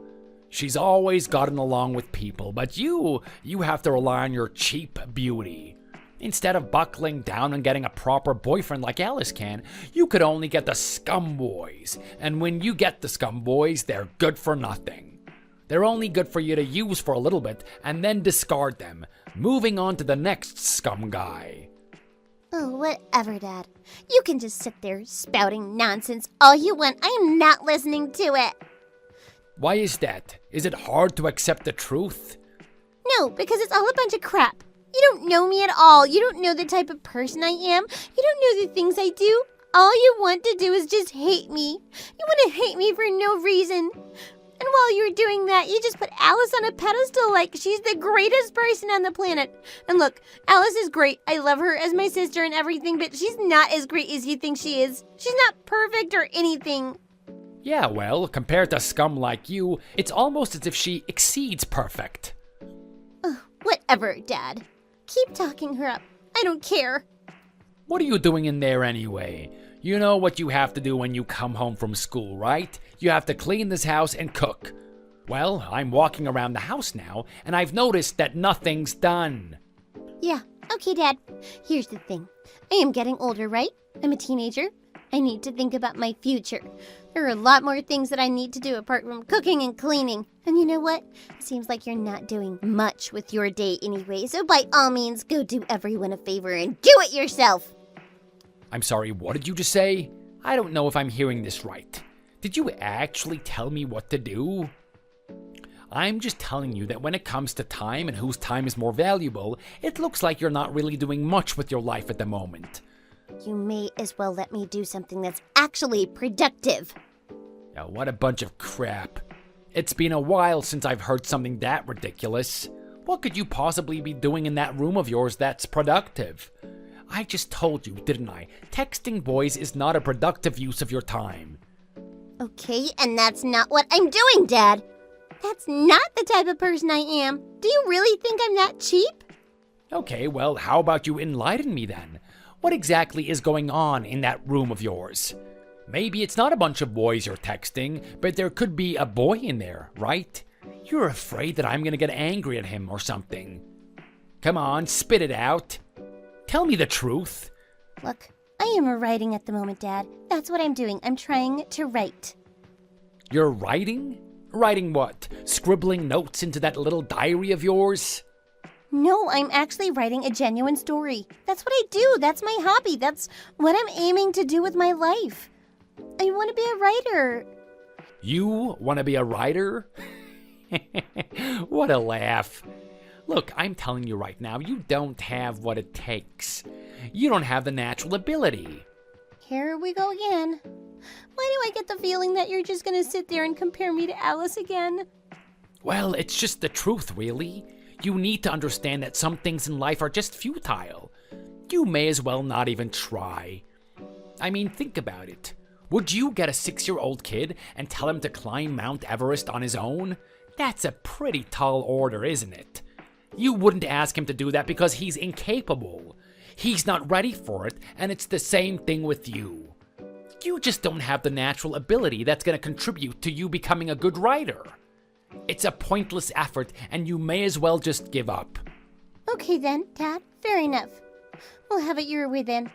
She's always gotten along with people, but you have to rely on your cheap beauty. Instead of buckling down and getting a proper boyfriend like Alice can, you could only get the scum boys. And when you get the scum boys, they're good for nothing. They're only good for you to use for a little bit and then discard them, moving on to the next scum guy. Oh, whatever, Dad. You can just sit there spouting nonsense all you want. I am not listening to it. Why is that? Is it hard to accept the truth? No, because it's all a bunch of crap. You don't know me at all. You don't know the type of person I am. You don't know the things I do. All you want to do is just hate me. You want to hate me for no reason. And while you're doing that, you just put Alice on a pedestal like she's the greatest person on the planet. And look, Alice is great. I love her as my sister and everything, but she's not as great as you think she is. She's not perfect or anything. Yeah, well, compared to scum like you, it's almost as if she exceeds perfect. Whatever, Dad. Keep talking her up. I don't care. What are you doing in there anyway? You know what you have to do when you come home from school, right? You have to clean this house and cook. Well, I'm walking around the house now, and I've noticed that nothing's done. Yeah, okay, Dad. Here's the thing. I am getting older, right? I'm a teenager. I need to think about my future. There are a lot more things that I need to do apart from cooking and cleaning. And you know what? It seems like you're not doing much with your day anyway, so by all means, go do everyone a favor and do it yourself. I'm sorry, what did you just say? I don't know if I'm hearing this right. Did you actually tell me what to do? I'm just telling you that when it comes to time and whose time is more valuable, it looks like you're not really doing much with your life at the moment. You may as well let me do something that's actually productive. Yeah, what a bunch of crap. It's been a while since I've heard something that ridiculous. What could you possibly be doing in that room of yours that's productive? I just told you, didn't I? Texting boys is not a productive use of your time. Okay, and that's not what I'm doing, Dad. That's not the type of person I am. Do you really think I'm that cheap? Okay, well, how about you enlighten me then? What exactly is going on in that room of yours? Maybe it's not a bunch of boys you're texting, but there could be a boy in there, right? You're afraid that I'm gonna get angry at him or something. Come on, spit it out. Tell me the truth. Look, I am writing at the moment, Dad. That's what I'm doing. I'm trying to write. You're writing? Writing what? Scribbling notes into that little diary of yours? No, I'm actually writing a genuine story. That's what I do. That's my hobby. That's what I'm aiming to do with my life. I want to be a writer. You want to be a writer? What a laugh. Look, I'm telling you right now, you don't have what it takes. You don't have the natural ability. Here we go again. Why do I get the feeling that you're just going to sit there and compare me to Alice again? Well, it's just the truth, really. You need to understand that some things in life are just futile. You may as well not even try. I mean, think about it. Would you get a 6-year-old kid and tell him to climb Mount Everest on his own? That's a pretty tall order, isn't it? You wouldn't ask him to do that because he's incapable. He's not ready for it, and it's the same thing with you. You just don't have the natural ability that's going to contribute to you becoming a good writer. It's a pointless effort, and you may as well just give up. Okay then, Dad. Fair enough. We'll have it your way then.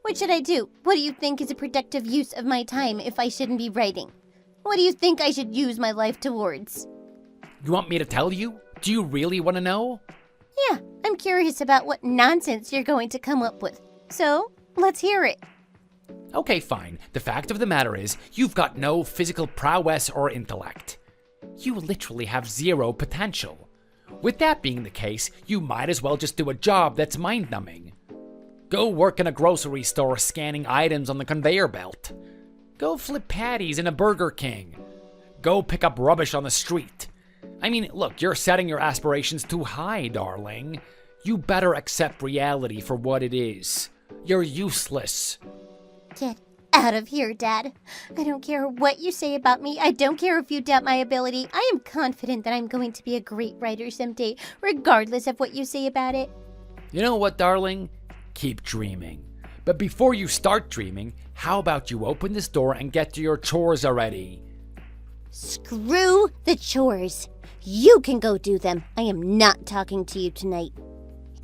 What should I do? What do you think is a productive use of my time if I shouldn't be writing? What do you think I should use my life towards? You want me to tell you? Do you really want to know? Yeah, I'm curious about what nonsense you're going to come up with. So, let's hear it. Okay, fine. The fact of the matter is, you've got no physical prowess or intellect. You literally have zero potential. With that being the case, you might as well just do a job that's mind-numbing. Go work in a grocery store scanning items on the conveyor belt. Go flip patties in a Burger King. Go pick up rubbish on the street. I mean, look, you're setting your aspirations too high, darling. You better accept reality for what it is. You're useless. Get out of here, Dad. I don't care what you say about me. I don't care if you doubt my ability. I am confident that I'm going to be a great writer someday, regardless of what you say about it. You know what, darling? Keep dreaming. But before you start dreaming, how about you open this door and get to your chores already? Screw the chores. You can go do them. I am not talking to you tonight.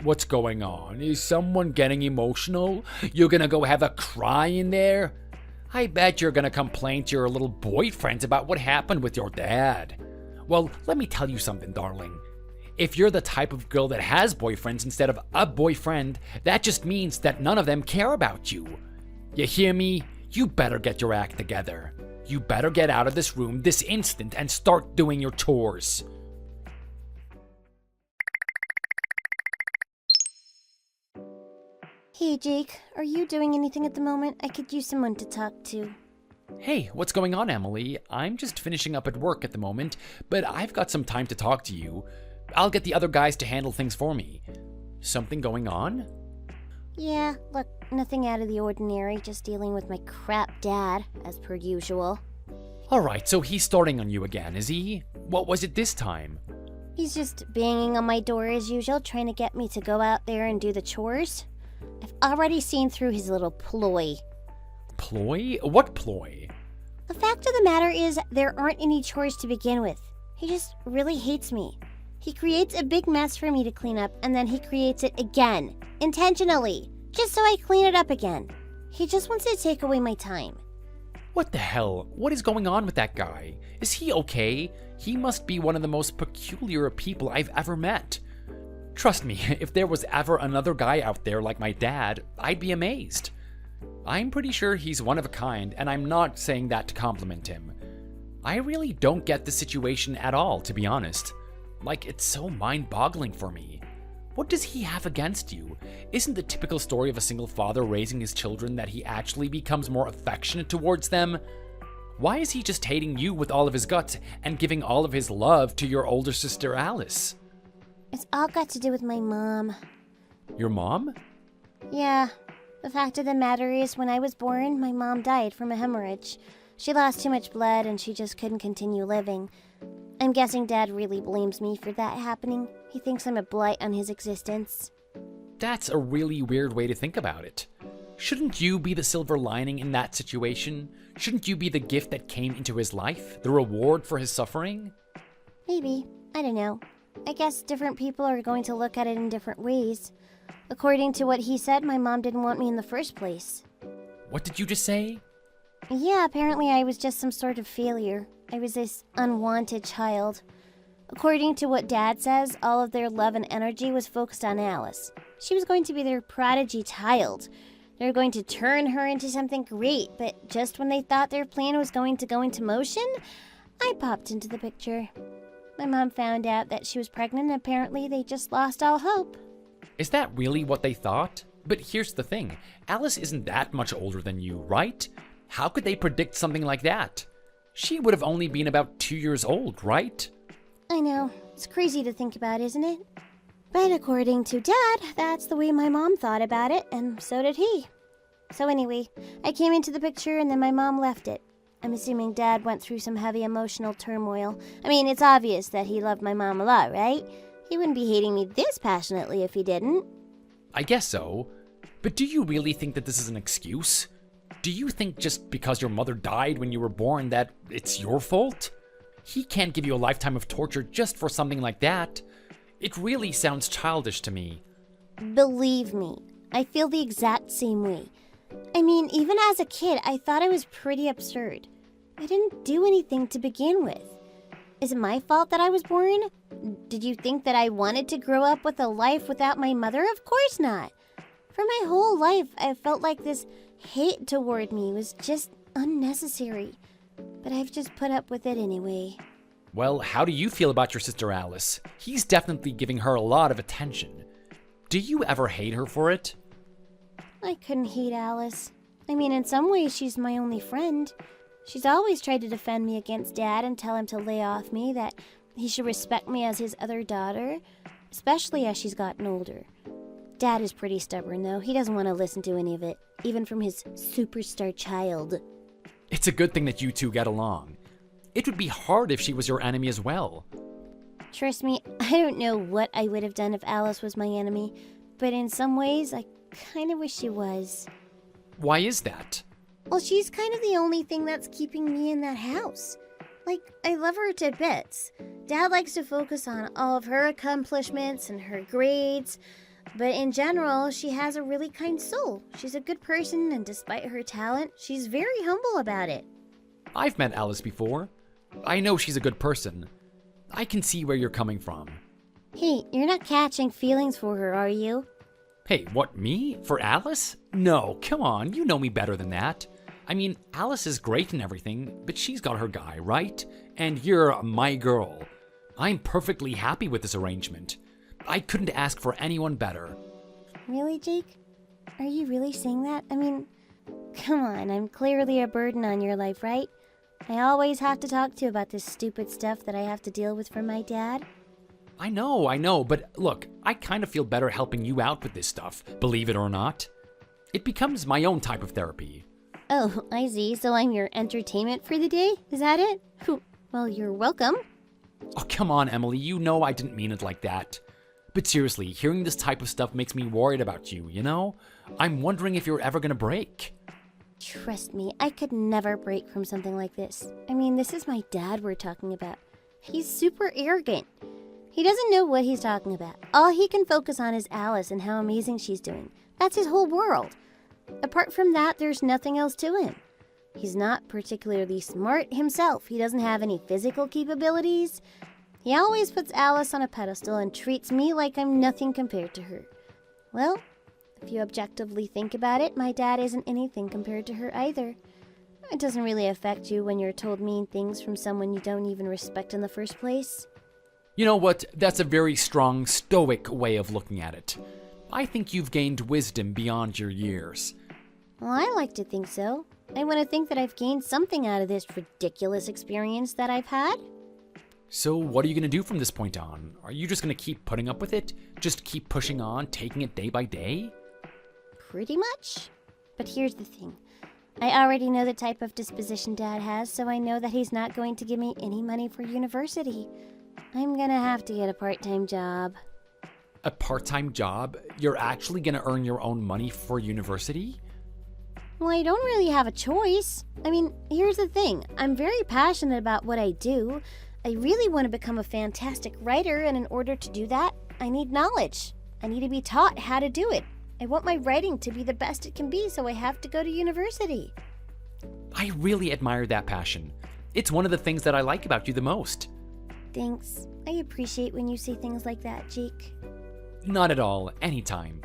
What's going on? Is someone getting emotional? You're gonna go have a cry in there? I bet you're gonna complain to your little boyfriends about what happened with your dad. Well, let me tell you something, darling. If you're the type of girl that has boyfriends instead of a boyfriend, that just means that none of them care about you. You hear me? You better get your act together. You better get out of this room this instant and start doing your chores. Hey, Jake, are you doing anything at the moment? I could use someone to talk to. Hey, what's going on, Emily? I'm just finishing up at work at the moment, but I've got some time to talk to you. I'll get the other guys to handle things for me. Something going on? Yeah, look, nothing out of the ordinary, just dealing with my crap dad, as per usual. Alright, so he's starting on you again, is he? What was it this time? He's just banging on my door as usual, trying to get me to go out there and do the chores. I've already seen through his little ploy. Ploy? What ploy? The fact of the matter is, there aren't any chores to begin with. He just really hates me. He creates a big mess for me to clean up, and then he creates it again, intentionally, just so I clean it up again. He just wants to take away my time. What the hell? What is going on with that guy? Is he okay? He must be one of the most peculiar people I've ever met. Trust me, if there was ever another guy out there like my dad, I'd be amazed. I'm pretty sure he's one of a kind, and I'm not saying that to compliment him. I really don't get the situation at all, to be honest. Like, it's so mind-boggling for me. What does he have against you? Isn't the typical story of a single father raising his children that he actually becomes more affectionate towards them? Why is he just hating you with all of his guts and giving all of his love to your older sister Alice? It's all got to do with my mom. Your mom? Yeah. The fact of the matter is, when I was born, my mom died from a hemorrhage. She lost too much blood and she just couldn't continue living. I'm guessing Dad really blames me for that happening. He thinks I'm a blight on his existence. That's a really weird way to think about it. Shouldn't you be the silver lining in that situation? Shouldn't you be the gift that came into his life? The reward for his suffering? Maybe. I don't know. I guess different people are going to look at it in different ways. According to what he said, my mom didn't want me in the first place. What did you just say? Yeah, apparently I was just some sort of failure. I was this unwanted child. According to what Dad says, all of their love and energy was focused on Alice. She was going to be their prodigy child. They were going to turn her into something great, but just when they thought their plan was going to go into motion, I popped into the picture. My mom found out that she was pregnant, and apparently they just lost all hope. Is that really what they thought? But here's the thing, Alice isn't that much older than you, right? How could they predict something like that? She would have only been about 2 years old, right? I know. It's crazy to think about, isn't it? But according to Dad, that's the way my mom thought about it, and so did he. So anyway, I came into the picture and then my mom left it. I'm assuming Dad went through some heavy emotional turmoil. I mean, it's obvious that he loved my mom a lot, right? He wouldn't be hating me this passionately if he didn't. I guess so. But do you really think that this is an excuse? Do you think just because your mother died when you were born that it's your fault? He can't give you a lifetime of torture just for something like that. It really sounds childish to me. Believe me, I feel the exact same way. I mean, even as a kid, I thought I was pretty absurd. I didn't do anything to begin with. Is it my fault that I was born? Did you think that I wanted to grow up with a life without my mother? Of course not. For my whole life, I felt like this hate toward me was just unnecessary. But I've just put up with it anyway. Well, how do you feel about your sister Alice? He's definitely giving her a lot of attention. Do you ever hate her for it? I couldn't hate Alice. I mean, in some ways, she's my only friend. She's always tried to defend me against Dad and tell him to lay off me, that he should respect me as his other daughter, especially as she's gotten older. Dad is pretty stubborn, though. He doesn't want to listen to any of it, even from his superstar child. It's a good thing that you two get along. It would be hard if she was your enemy as well. Trust me, I don't know what I would have done if Alice was my enemy, but in some ways, I kind of wish she was. Why is that? Well, she's kind of the only thing that's keeping me in that house. Like, I love her to bits. Dad likes to focus on all of her accomplishments and her grades, but in general, she has a really kind soul. She's a good person, and despite her talent, she's very humble about it. I've met Alice before. I know she's a good person. I can see where you're coming from. Hey, you're not catching feelings for her, are you? Hey, what, me? For Alice? No, come on, you know me better than that. I mean, Alice is great and everything, but she's got her guy, right? And you're my girl. I'm perfectly happy with this arrangement. I couldn't ask for anyone better. Really, Jake? Are you really saying that? I mean, come on, I'm clearly a burden on your life, right? I always have to talk to you about this stupid stuff that I have to deal with from my dad. I know, but look, I kind of feel better helping you out with this stuff, believe it or not. It becomes my own type of therapy. Oh, I see. So I'm your entertainment for the day? Is that it? Well, you're welcome. Oh, come on, Emily, you know I didn't mean it like that. But seriously, hearing this type of stuff makes me worried about you, you know? I'm wondering if you're ever gonna break. Trust me, I could never break from something like this. I mean, this is my dad we're talking about. He's super arrogant. He doesn't know what he's talking about. All he can focus on is Alice and how amazing she's doing. That's his whole world. Apart from that, there's nothing else to him. He's not particularly smart himself. He doesn't have any physical capabilities. He always puts Alice on a pedestal and treats me like I'm nothing compared to her. Well, if you objectively think about it, my dad isn't anything compared to her either. It doesn't really affect you when you're told mean things from someone you don't even respect in the first place. You know what? That's a very strong, stoic way of looking at it. I think you've gained wisdom beyond your years. Well, I like to think so. I want to think that I've gained something out of this ridiculous experience that I've had. So what are you going to do from this point on? Are you just going to keep putting up with it? Just keep pushing on, taking it day by day? Pretty much. But here's the thing. I already know the type of disposition Dad has, so I know that he's not going to give me any money for university. I'm gonna have to get a part-time job. A part-time job? You're actually going to earn your own money for university? Well, I don't really have a choice. I mean, here's the thing. I'm very passionate about what I do. I really want to become a fantastic writer, and in order to do that, I need knowledge. I need to be taught how to do it. I want my writing to be the best it can be, so I have to go to university. I really admire that passion. It's one of the things that I like about you the most. Thanks. I appreciate when you say things like that, Jake. Not at all, anytime.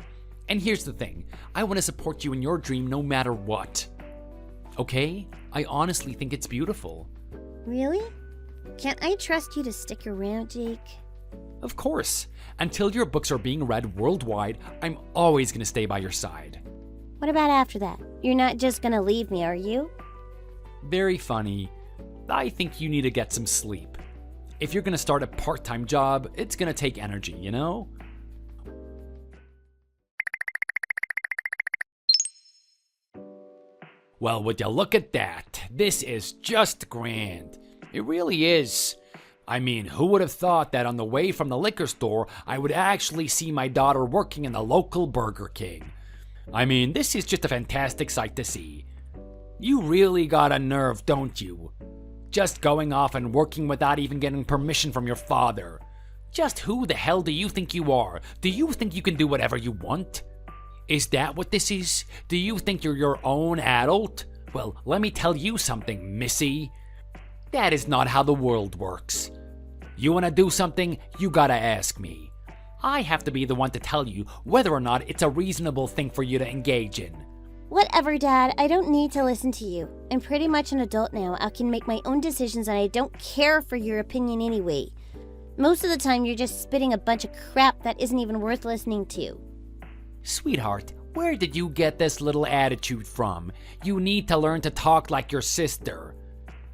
And here's the thing, I want to support you in your dream no matter what. Okay? I honestly think it's beautiful. Really? Can't I trust you to stick around, Jake? Of course. Until your books are being read worldwide, I'm always going to stay by your side. What about after that? You're not just gonna leave me, are you? Very funny. I think you need to get some sleep. If you're going to start a part-time job, it's going to take energy, you know? Well, would you look at that? This is just grand. It really is. I mean, who would have thought that on the way from the liquor store, I would actually see my daughter working in the local Burger King? I mean, this is just a fantastic sight to see. You really got a nerve, don't you? Just going off and working without even getting permission from your father. Just who the hell do you think you are? Do you think you can do whatever you want? Is that what this is? Do you think you're your own adult? Well, let me tell you something, missy. That is not how the world works. You want to do something, you gotta ask me. I have to be the one to tell you whether or not it's a reasonable thing for you to engage in. Whatever, Dad. I don't need to listen to you. I'm pretty much an adult now. I can make my own decisions and I don't care for your opinion anyway. Most of the time, you're just spitting a bunch of crap that isn't even worth listening to. Sweetheart, where did you get this little attitude from? You need to learn to talk like your sister.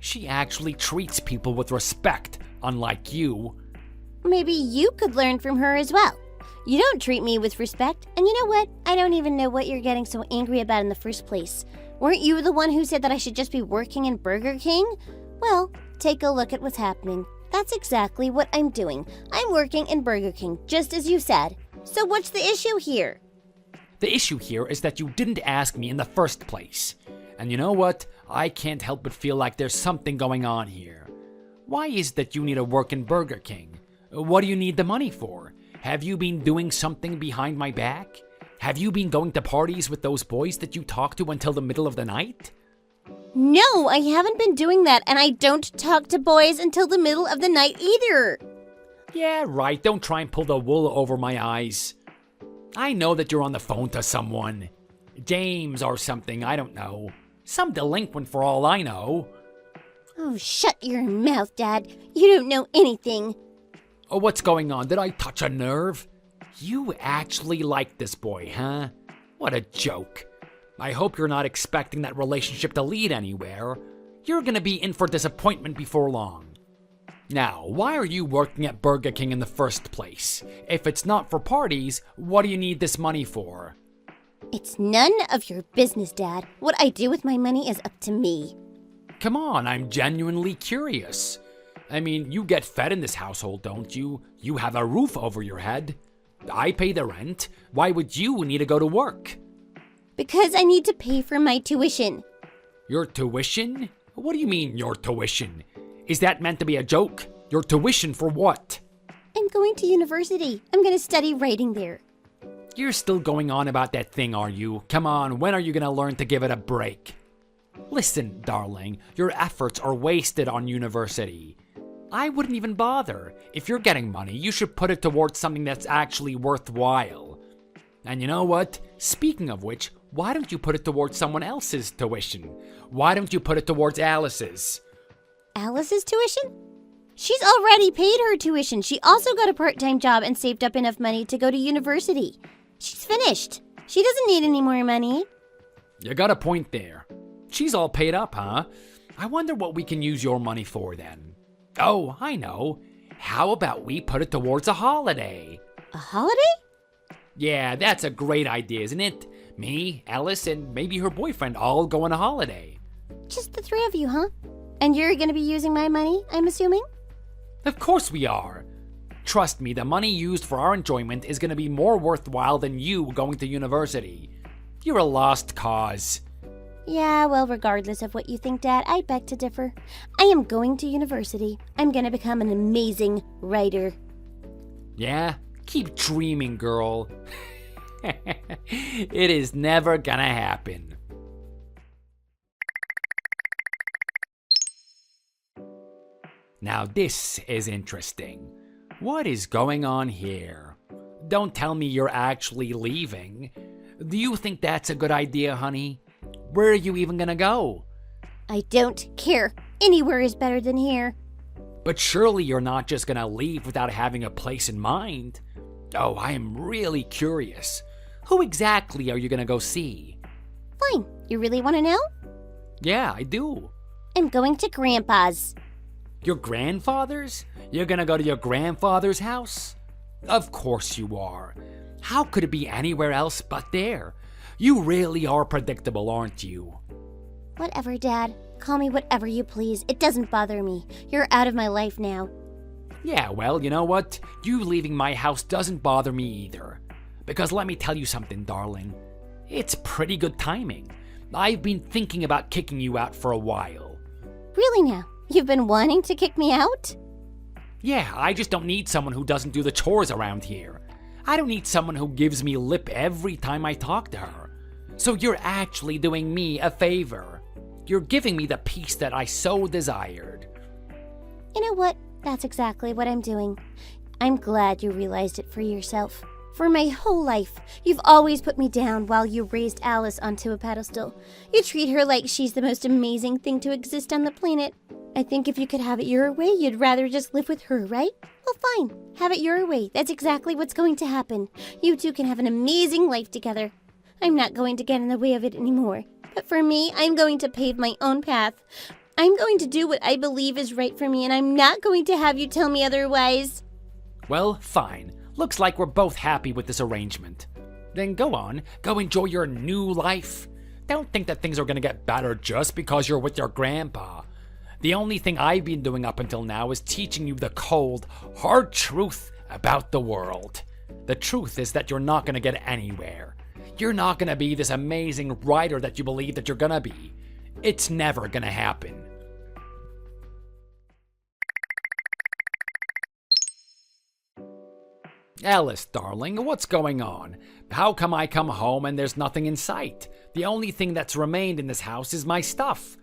She actually treats people with respect, unlike you. Maybe you could learn from her as well. You don't treat me with respect, and you know what? I don't even know what you're getting so angry about in the first place. Weren't you the one who said that I should just be working in Burger King? Well, take a look at what's happening. That's exactly what I'm doing. I'm working in Burger King, just as you said. So what's the issue here? The issue here is that you didn't ask me in the first place. And you know what? I can't help but feel like there's something going on here. Why is it that you need to work in Burger King? What do you need the money for? Have you been doing something behind my back? Have you been going to parties with those boys that you talk to until the middle of the night? No, I haven't been doing that, and I don't talk to boys until the middle of the night either. Yeah, right. Don't try and pull the wool over my eyes. I know that you're on the phone to someone. James or something, I don't know. Some delinquent for all I know. Oh, shut your mouth, Dad. You don't know anything. Oh, what's going on? Did I touch a nerve? You actually like this boy, huh? What a joke. I hope you're not expecting that relationship to lead anywhere. You're gonna be in for disappointment before long. Now, why are you working at Burger King in the first place? If it's not for parties, what do you need this money for? It's none of your business, Dad. What I do with my money is up to me. Come on, I'm genuinely curious. I mean, you get fed in this household, don't you? You have a roof over your head. I pay the rent. Why would you need to go to work? Because I need to pay for my tuition. Your tuition? What do you mean, your tuition? Is that meant to be a joke? Your tuition for what? I'm going to university. I'm going to study writing there. You're still going on about that thing, are you? Come on, when are you going to learn to give it a break? Listen, darling, your efforts are wasted on university. I wouldn't even bother. If you're getting money, you should put it towards something that's actually worthwhile. And you know what? Speaking of which, why don't you put it towards someone else's tuition? Why don't you put it towards Alice's? Alice's tuition? She's already paid her tuition. She also got a part-time job and saved up enough money to go to university. She's finished. She doesn't need any more money. You got a point there. She's all paid up, huh? I wonder what we can use your money for then. Oh, I know. How about we put it towards a holiday? A holiday? Yeah, that's a great idea, isn't it? Me, Alice, and maybe her boyfriend all go on a holiday. Just the three of you, huh? And you're gonna be using my money, I'm assuming? Of course we are. Trust me, the money used for our enjoyment is gonna be more worthwhile than you going to university. You're a lost cause. Yeah, well, regardless of what you think, Dad, I beg to differ. I am going to university. I'm gonna become an amazing writer. Yeah? Keep dreaming, girl. It is never gonna happen. Now this is interesting. What is going on here? Don't tell me you're actually leaving. Do you think that's a good idea, honey? Where are you even gonna go? I don't care. Anywhere is better than here. But surely you're not just gonna leave without having a place in mind. Oh, I am really curious. Who exactly are you gonna go see? Fine. You really want to know? Yeah, I do. I'm going to Grandpa's. Your grandfather's? You're gonna go to your grandfather's house? Of course you are. How could it be anywhere else but there? You really are predictable, aren't you? Whatever, Dad. Call me whatever you please. It doesn't bother me. You're out of my life now. Yeah, well, you know what? You leaving my house doesn't bother me either. Because let me tell you something, darling. It's pretty good timing. I've been thinking about kicking you out for a while. Really now? You've been wanting to kick me out? Yeah, I just don't need someone who doesn't do the chores around here. I don't need someone who gives me lip every time I talk to her. So you're actually doing me a favor. You're giving me the peace that I so desired. You know what? That's exactly what I'm doing. I'm glad you realized it for yourself. For my whole life, you've always put me down while you raised Alice onto a pedestal. You treat her like she's the most amazing thing to exist on the planet. I think if you could have it your way, you'd rather just live with her, right? Well, fine. Have it your way. That's exactly what's going to happen. You two can have an amazing life together. I'm not going to get in the way of it anymore. But for me, I'm going to pave my own path. I'm going to do what I believe is right for me, and I'm not going to have you tell me otherwise. Well, fine. Looks like we're both happy with this arrangement. Then go on, go enjoy your new life. Don't think that things are gonna get better just because you're with your grandpa. The only thing I've been doing up until now is teaching you the cold, hard truth about the world. The truth is that you're not gonna get anywhere. You're not gonna be this amazing writer that you believe that you're gonna be. It's never gonna happen. Alice, darling, what's going on? How come I come home and there's nothing in sight? The only thing that's remained in this house is my stuff.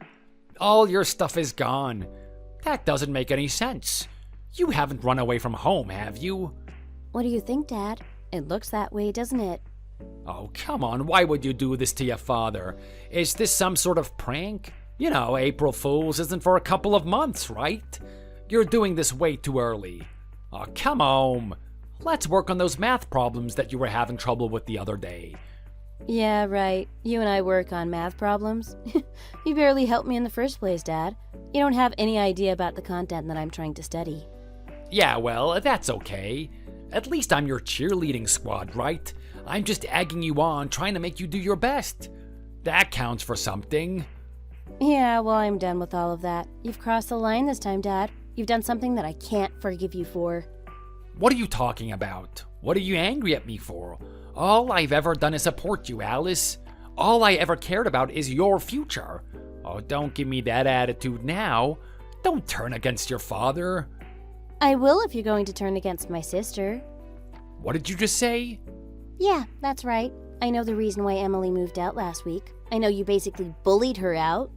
All your stuff is gone. That doesn't make any sense. You haven't run away from home, have you? What do you think, Dad? It looks that way, doesn't it? Oh, come on, why would you do this to your father? Is this some sort of prank? You know, April Fool's isn't for a couple of months, right? You're doing this way too early. Oh, come home. Let's work on those math problems that you were having trouble with the other day. Yeah, right. You and I work on math problems. You barely helped me in the first place, Dad. You don't have any idea about the content that I'm trying to study. Yeah, well, that's okay. At least I'm your cheerleading squad, right? I'm just egging you on, trying to make you do your best. That counts for something. Yeah, well, I'm done with all of that. You've crossed the line this time, Dad. You've done something that I can't forgive you for. What are you talking about? What are you angry at me for? All I've ever done is support you, Alice. All I ever cared about is your future. Oh, don't give me that attitude now. Don't turn against your father. I will if you're going to turn against my sister. What did you just say? Yeah, that's right. I know the reason why Emily moved out last week. I know you basically bullied her out.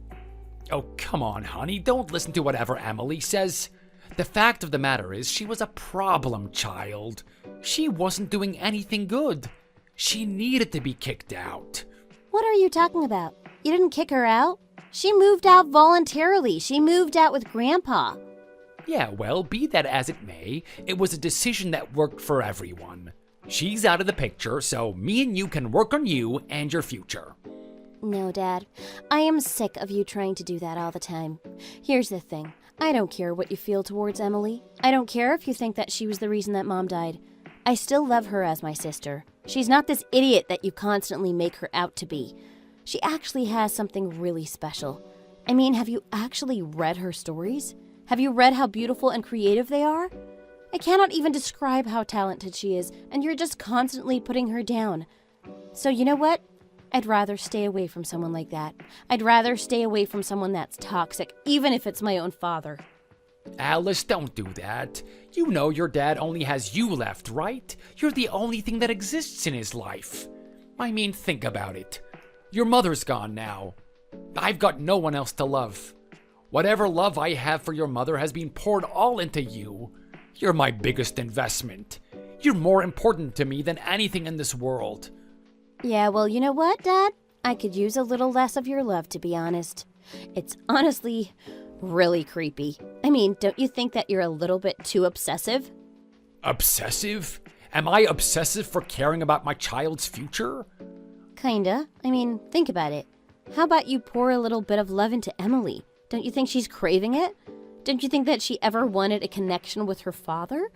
Oh, come on, honey. Don't listen to whatever Emily says. The fact of the matter is she was a problem child. She wasn't doing anything good. She needed to be kicked out. What are you talking about? You didn't kick her out? She moved out voluntarily. She moved out with Grandpa. Yeah, well, be that as it may, it was a decision that worked for everyone. She's out of the picture, so me and you can work on you and your future. No, Dad. I am sick of you trying to do that all the time. Here's the thing. I don't care what you feel towards Emily. I don't care if you think that she was the reason that Mom died. I still love her as my sister. She's not this idiot that you constantly make her out to be. She actually has something really special. I mean, have you actually read her stories? Have you read how beautiful and creative they are? I cannot even describe how talented she is, and you're just constantly putting her down. So you know what? I'd rather stay away from someone like that. I'd rather stay away from someone that's toxic, even if it's my own father. Alice, don't do that. You know your dad only has you left, right? You're the only thing that exists in his life. I mean, think about it. Your mother's gone now. I've got no one else to love. Whatever love I have for your mother has been poured all into you. You're my biggest investment. You're more important to me than anything in this world. Yeah, well, you know what, Dad? I could use a little less of your love, to be honest. It's honestly really creepy. I mean, don't you think that you're a little bit too obsessive? Obsessive? Am I obsessive for caring about my child's future? Kinda. I mean, think about it. How about you pour a little bit of love into Emily? Don't you think she's craving it? Don't you think that she ever wanted a connection with her father?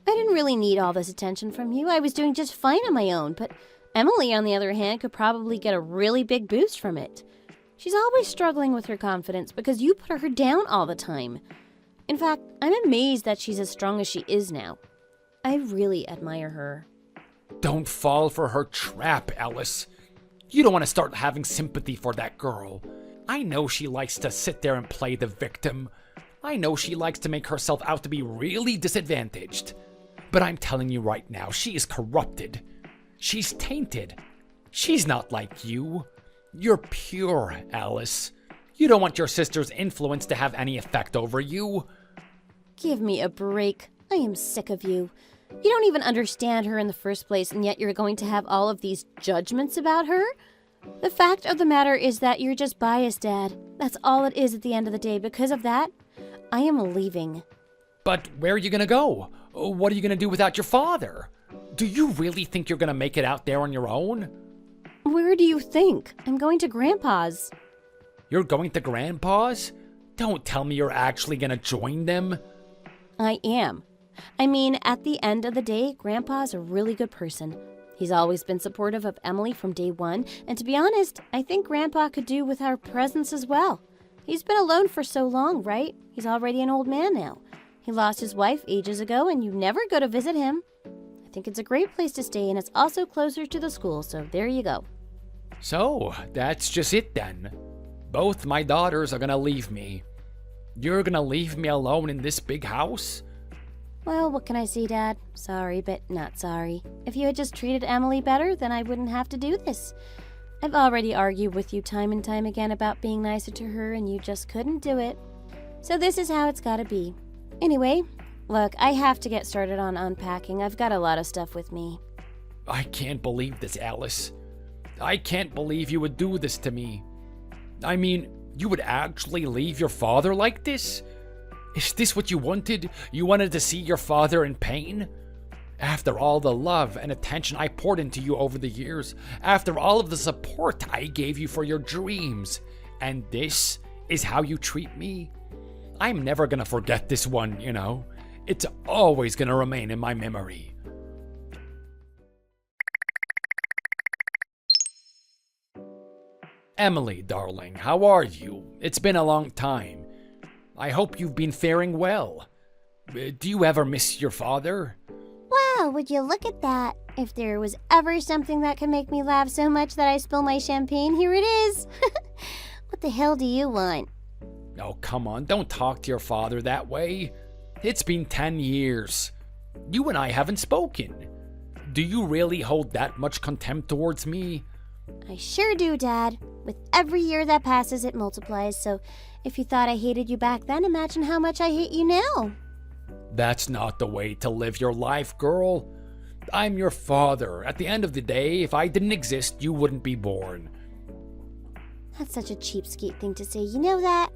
I didn't really need all this attention from you. I was doing just fine on my own, but Emily, on the other hand, could probably get a really big boost from it. She's always struggling with her confidence because you put her down all the time. In fact, I'm amazed that she's as strong as she is now. I really admire her. Don't fall for her trap, Alice. You don't want to start having sympathy for that girl. I know she likes to sit there and play the victim. I know she likes to make herself out to be really disadvantaged. But I'm telling you right now, she is corrupted. She's tainted. She's not like you. You're pure, Alice. You don't want your sister's influence to have any effect over you. Give me a break. I am sick of you. You don't even understand her in the first place, and yet you're going to have all of these judgments about her? The fact of the matter is that you're just biased, Dad. That's all it is at the end of the day. Because of that, I am leaving. But where are you gonna go? What are you gonna do without your father? Do you really think you're gonna make it out there on your own? Where do you think? I'm going to Grandpa's. You're going to Grandpa's? Don't tell me you're actually gonna join them. I am. I mean, at the end of the day, Grandpa's a really good person. He's always been supportive of Emily from day one, and to be honest, I think Grandpa could do with our presence as well. He's been alone for so long, right? He's already an old man now. He lost his wife ages ago, and you never go to visit him. I think it's a great place to stay, and it's also closer to the school, so there you go. So, that's just it then. Both my daughters are gonna leave me. You're gonna leave me alone in this big house? Well, what can I say, Dad? Sorry, but not sorry. If you had just treated Emily better, then I wouldn't have to do this. I've already argued with you time and time again about being nicer to her, and you just couldn't do it. So this is how it's gotta be. Anyway, look, I have to get started on unpacking. I've got a lot of stuff with me. I can't believe this, Alice. I can't believe you would do this to me. I mean, you would actually leave your father like this? Is this what you wanted? You wanted to see your father in pain? After all the love and attention I poured into you over the years, after all of the support I gave you for your dreams, and this is how you treat me? I'm never gonna forget this one, you know? It's always gonna remain in my memory. Emily, darling, how are you? It's been a long time. I hope you've been faring well. Do you ever miss your father? Wow, would you look at that? If there was ever something that could make me laugh so much that I spill my champagne, here it is. What the hell do you want? Oh, come on, don't talk to your father that way. It's been 10 years. You and I haven't spoken. Do you really hold that much contempt towards me? I sure do, Dad. With every year that passes, it multiplies, so if you thought I hated you back then, imagine how much I hate you now. That's not the way to live your life, girl. I'm your father. At the end of the day, if I didn't exist, you wouldn't be born. That's such a cheapskate thing to say, you know that?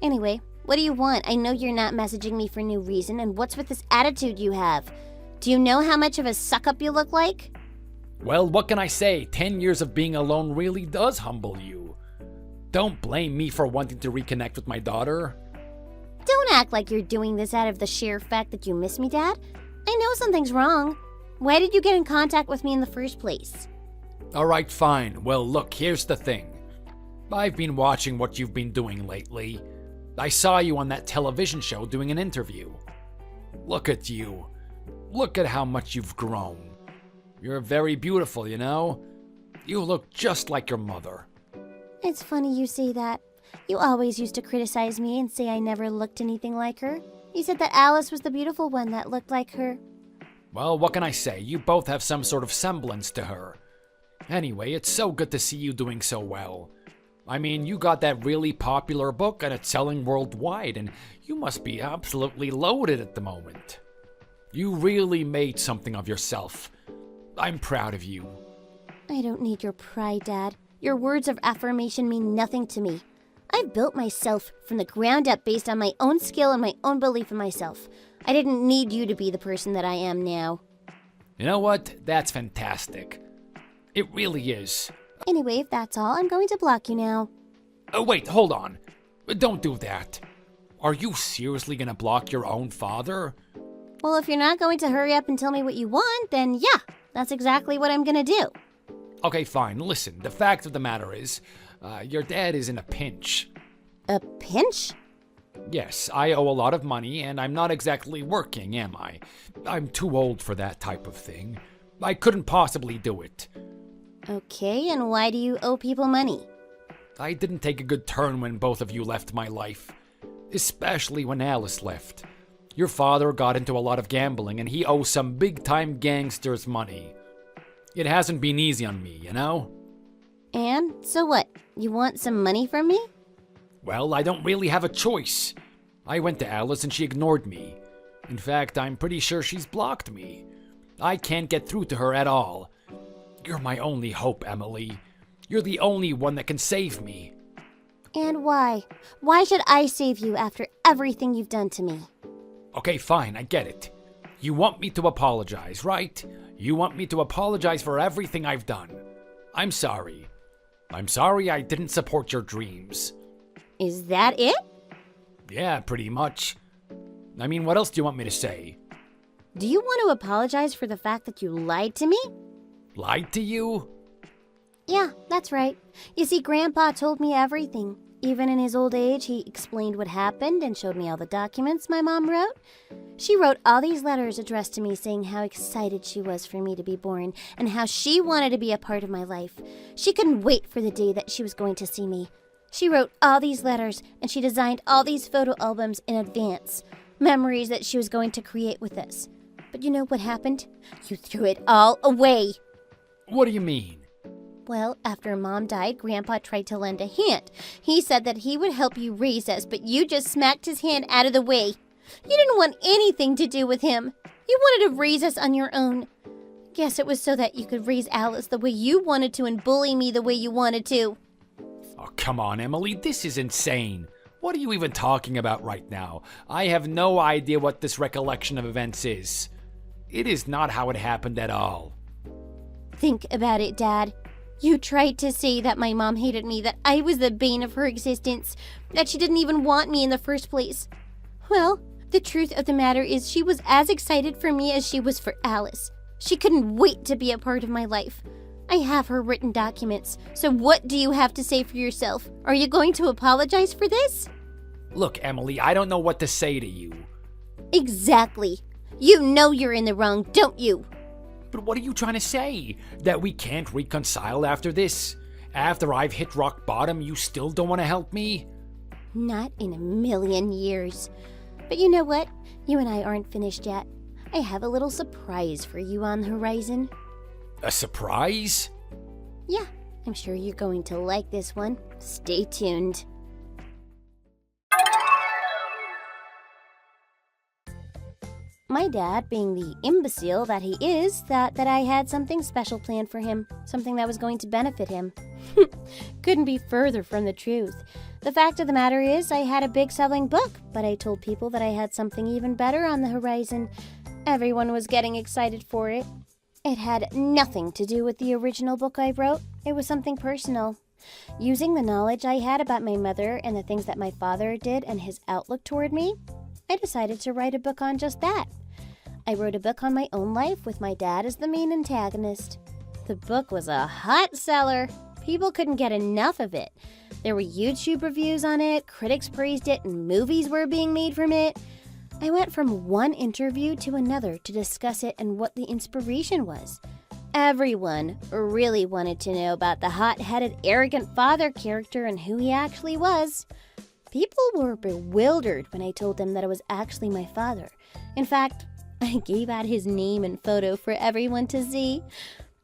Anyway, what do you want? I know you're not messaging me for no reason, and what's with this attitude you have? Do you know how much of a suck-up you look like? Well, what can I say? 10 years of being alone really does humble you. Don't blame me for wanting to reconnect with my daughter. Don't act like you're doing this out of the sheer fact that you miss me, Dad. I know something's wrong. Why did you get in contact with me in the first place? Alright, fine. Well, look, here's the thing. I've been watching what you've been doing lately. I saw you on that television show doing an interview. Look at you. Look at how much you've grown. You're very beautiful, you know? You look just like your mother. It's funny you say that. You always used to criticize me and say I never looked anything like her. You said that Alice was the beautiful one that looked like her. Well, what can I say? You both have some sort of semblance to her. Anyway, it's so good to see you doing so well. I mean, you got that really popular book and it's selling worldwide, and you must be absolutely loaded at the moment. You really made something of yourself. I'm proud of you. I don't need your pride, Dad. Your words of affirmation mean nothing to me. I've built myself from the ground up based on my own skill and my own belief in myself. I didn't need you to be the person that I am now. You know what? That's fantastic. It really is. Anyway, if that's all, I'm going to block you now. Oh, wait, hold on. Don't do that. Are you seriously gonna block your own father? Well, if you're not going to hurry up and tell me what you want, then yeah, that's exactly what I'm gonna do. Okay, fine. Listen, the fact of the matter is, your dad is in a pinch. A pinch? Yes, I owe a lot of money, and I'm not exactly working, am I? I'm too old for that type of thing. I couldn't possibly do it. Okay, and why do you owe people money? I didn't take a good turn when both of you left my life. especially when Alice left. Your father got into a lot of gambling and he owes some big-time gangsters money. It hasn't been easy on me, you know? And so what? You want some money from me? Well, I don't really have a choice. I went to Alice and she ignored me. In fact, I'm pretty sure she's blocked me. I can't get through to her at all. You're my only hope, Emily. You're the only one that can save me. And why? Why should I save you after everything you've done to me? Okay, fine, I get it. You want me to apologize, right? You want me to apologize for everything I've done. I'm sorry. I'm sorry I didn't support your dreams. Is that it? Yeah, pretty much. I mean, what else do you want me to say? Do you want to apologize for the fact that you lied to me? Lied to you? Yeah, that's right. You see, Grandpa told me everything. Even in his old age, he explained what happened and showed me all the documents my mom wrote. She wrote all these letters addressed to me saying how excited she was for me to be born and how she wanted to be a part of my life. She couldn't wait for the day that she was going to see me. She wrote all these letters and she designed all these photo albums in advance, memories that she was going to create with us. But you know what happened? You threw it all away. What do you mean? Well, after Mom died, Grandpa tried to lend a hand. He said that he would help you raise us, but you just smacked his hand out of the way. You didn't want anything to do with him. You wanted to raise us on your own. Guess it was so that you could raise Alice the way you wanted to and bully me the way you wanted to. Oh, come on, Emily, this is insane. What are you even talking about right now? I have no idea what this recollection of events is. It is not how it happened at all. Think about it, Dad. You tried to say that my mom hated me, that I was the bane of her existence, that she didn't even want me in the first place. Well, the truth of the matter is she was as excited for me as she was for Alice. She couldn't wait to be a part of my life. I have her written documents, so what do you have to say for yourself? Are you going to apologize for this? Look, Emily, I don't know what to say to you. Exactly. You know you're in the wrong, don't you? But what are you trying to say? That we can't reconcile after this? After I've hit rock bottom, you still don't want to help me? Not in a million years. But you know what? You and I aren't finished yet. I have a little surprise for you on the horizon. A surprise? Yeah, I'm sure you're going to like this one. Stay tuned. My dad, being the imbecile that he is, thought that I had something special planned for him, something that was going to benefit him. Couldn't be further from the truth. The fact of the matter is, I had a big selling book, but I told people that I had something even better on the horizon. Everyone was getting excited for it. It had nothing to do with the original book I wrote. It was something personal. Using the knowledge I had about my mother and the things that my father did and his outlook toward me, I decided to write a book on just that. I wrote a book on my own life with my dad as the main antagonist. The book was a hot seller. People couldn't get enough of it. There were YouTube reviews on it, critics praised it, and movies were being made from it. I went from one interview to another to discuss it and what the inspiration was. Everyone really wanted to know about the hot-headed, arrogant father character and who he actually was. People were bewildered when I told them that it was actually my father. In fact, I gave out his name and photo for everyone to see.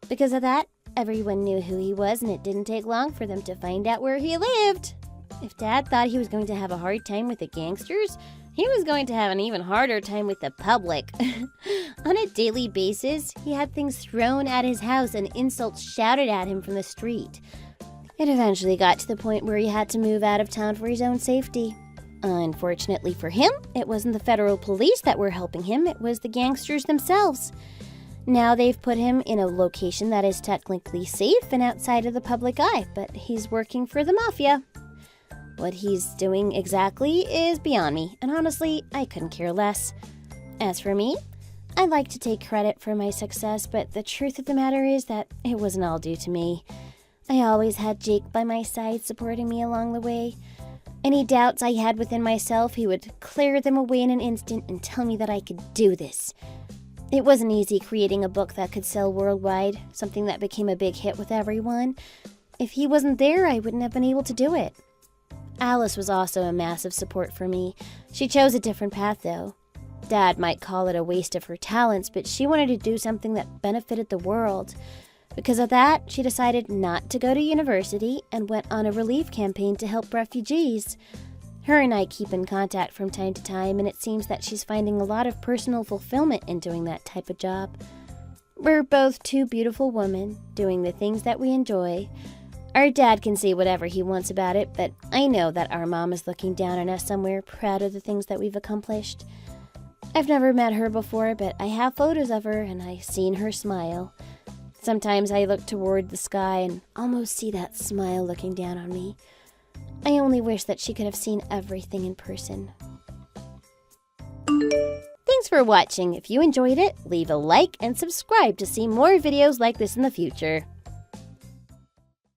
Because of that, everyone knew who he was, and it didn't take long for them to find out where he lived. If Dad thought he was going to have a hard time with the gangsters, he was going to have an even harder time with the public. On a daily basis, he had things thrown at his house and insults shouted at him from the street. It eventually got to the point where he had to move out of town for his own safety. Unfortunately for him, it wasn't the federal police that were helping him, it was the gangsters themselves. Now they've put him in a location that is technically safe and outside of the public eye, but he's working for the mafia. What he's doing exactly is beyond me, and honestly, I couldn't care less. As for me, I like to take credit for my success, but the truth of the matter is that it wasn't all due to me. I always had Jake by my side supporting me along the way. Any doubts I had within myself, he would clear them away in an instant and tell me that I could do this. It wasn't easy creating a book that could sell worldwide, something that became a big hit with everyone. If he wasn't there, I wouldn't have been able to do it. Alice was also a massive support for me. She chose a different path, though. Dad might call it a waste of her talents, but she wanted to do something that benefited the world. Because of that, she decided not to go to university and went on a relief campaign to help refugees. Her and I keep in contact from time to time, and it seems that she's finding a lot of personal fulfillment in doing that type of job. We're both two beautiful women, doing the things that we enjoy. Our dad can say whatever he wants about it, but I know that our mom is looking down on us somewhere, proud of the things that we've accomplished. I've never met her before, but I have photos of her, and I've seen her smile. Sometimes I look toward the sky and almost see that smile looking down on me. I only wish that she could have seen everything in person. Thanks for watching. If you enjoyed it, leave a like and subscribe to see more videos like this in the future.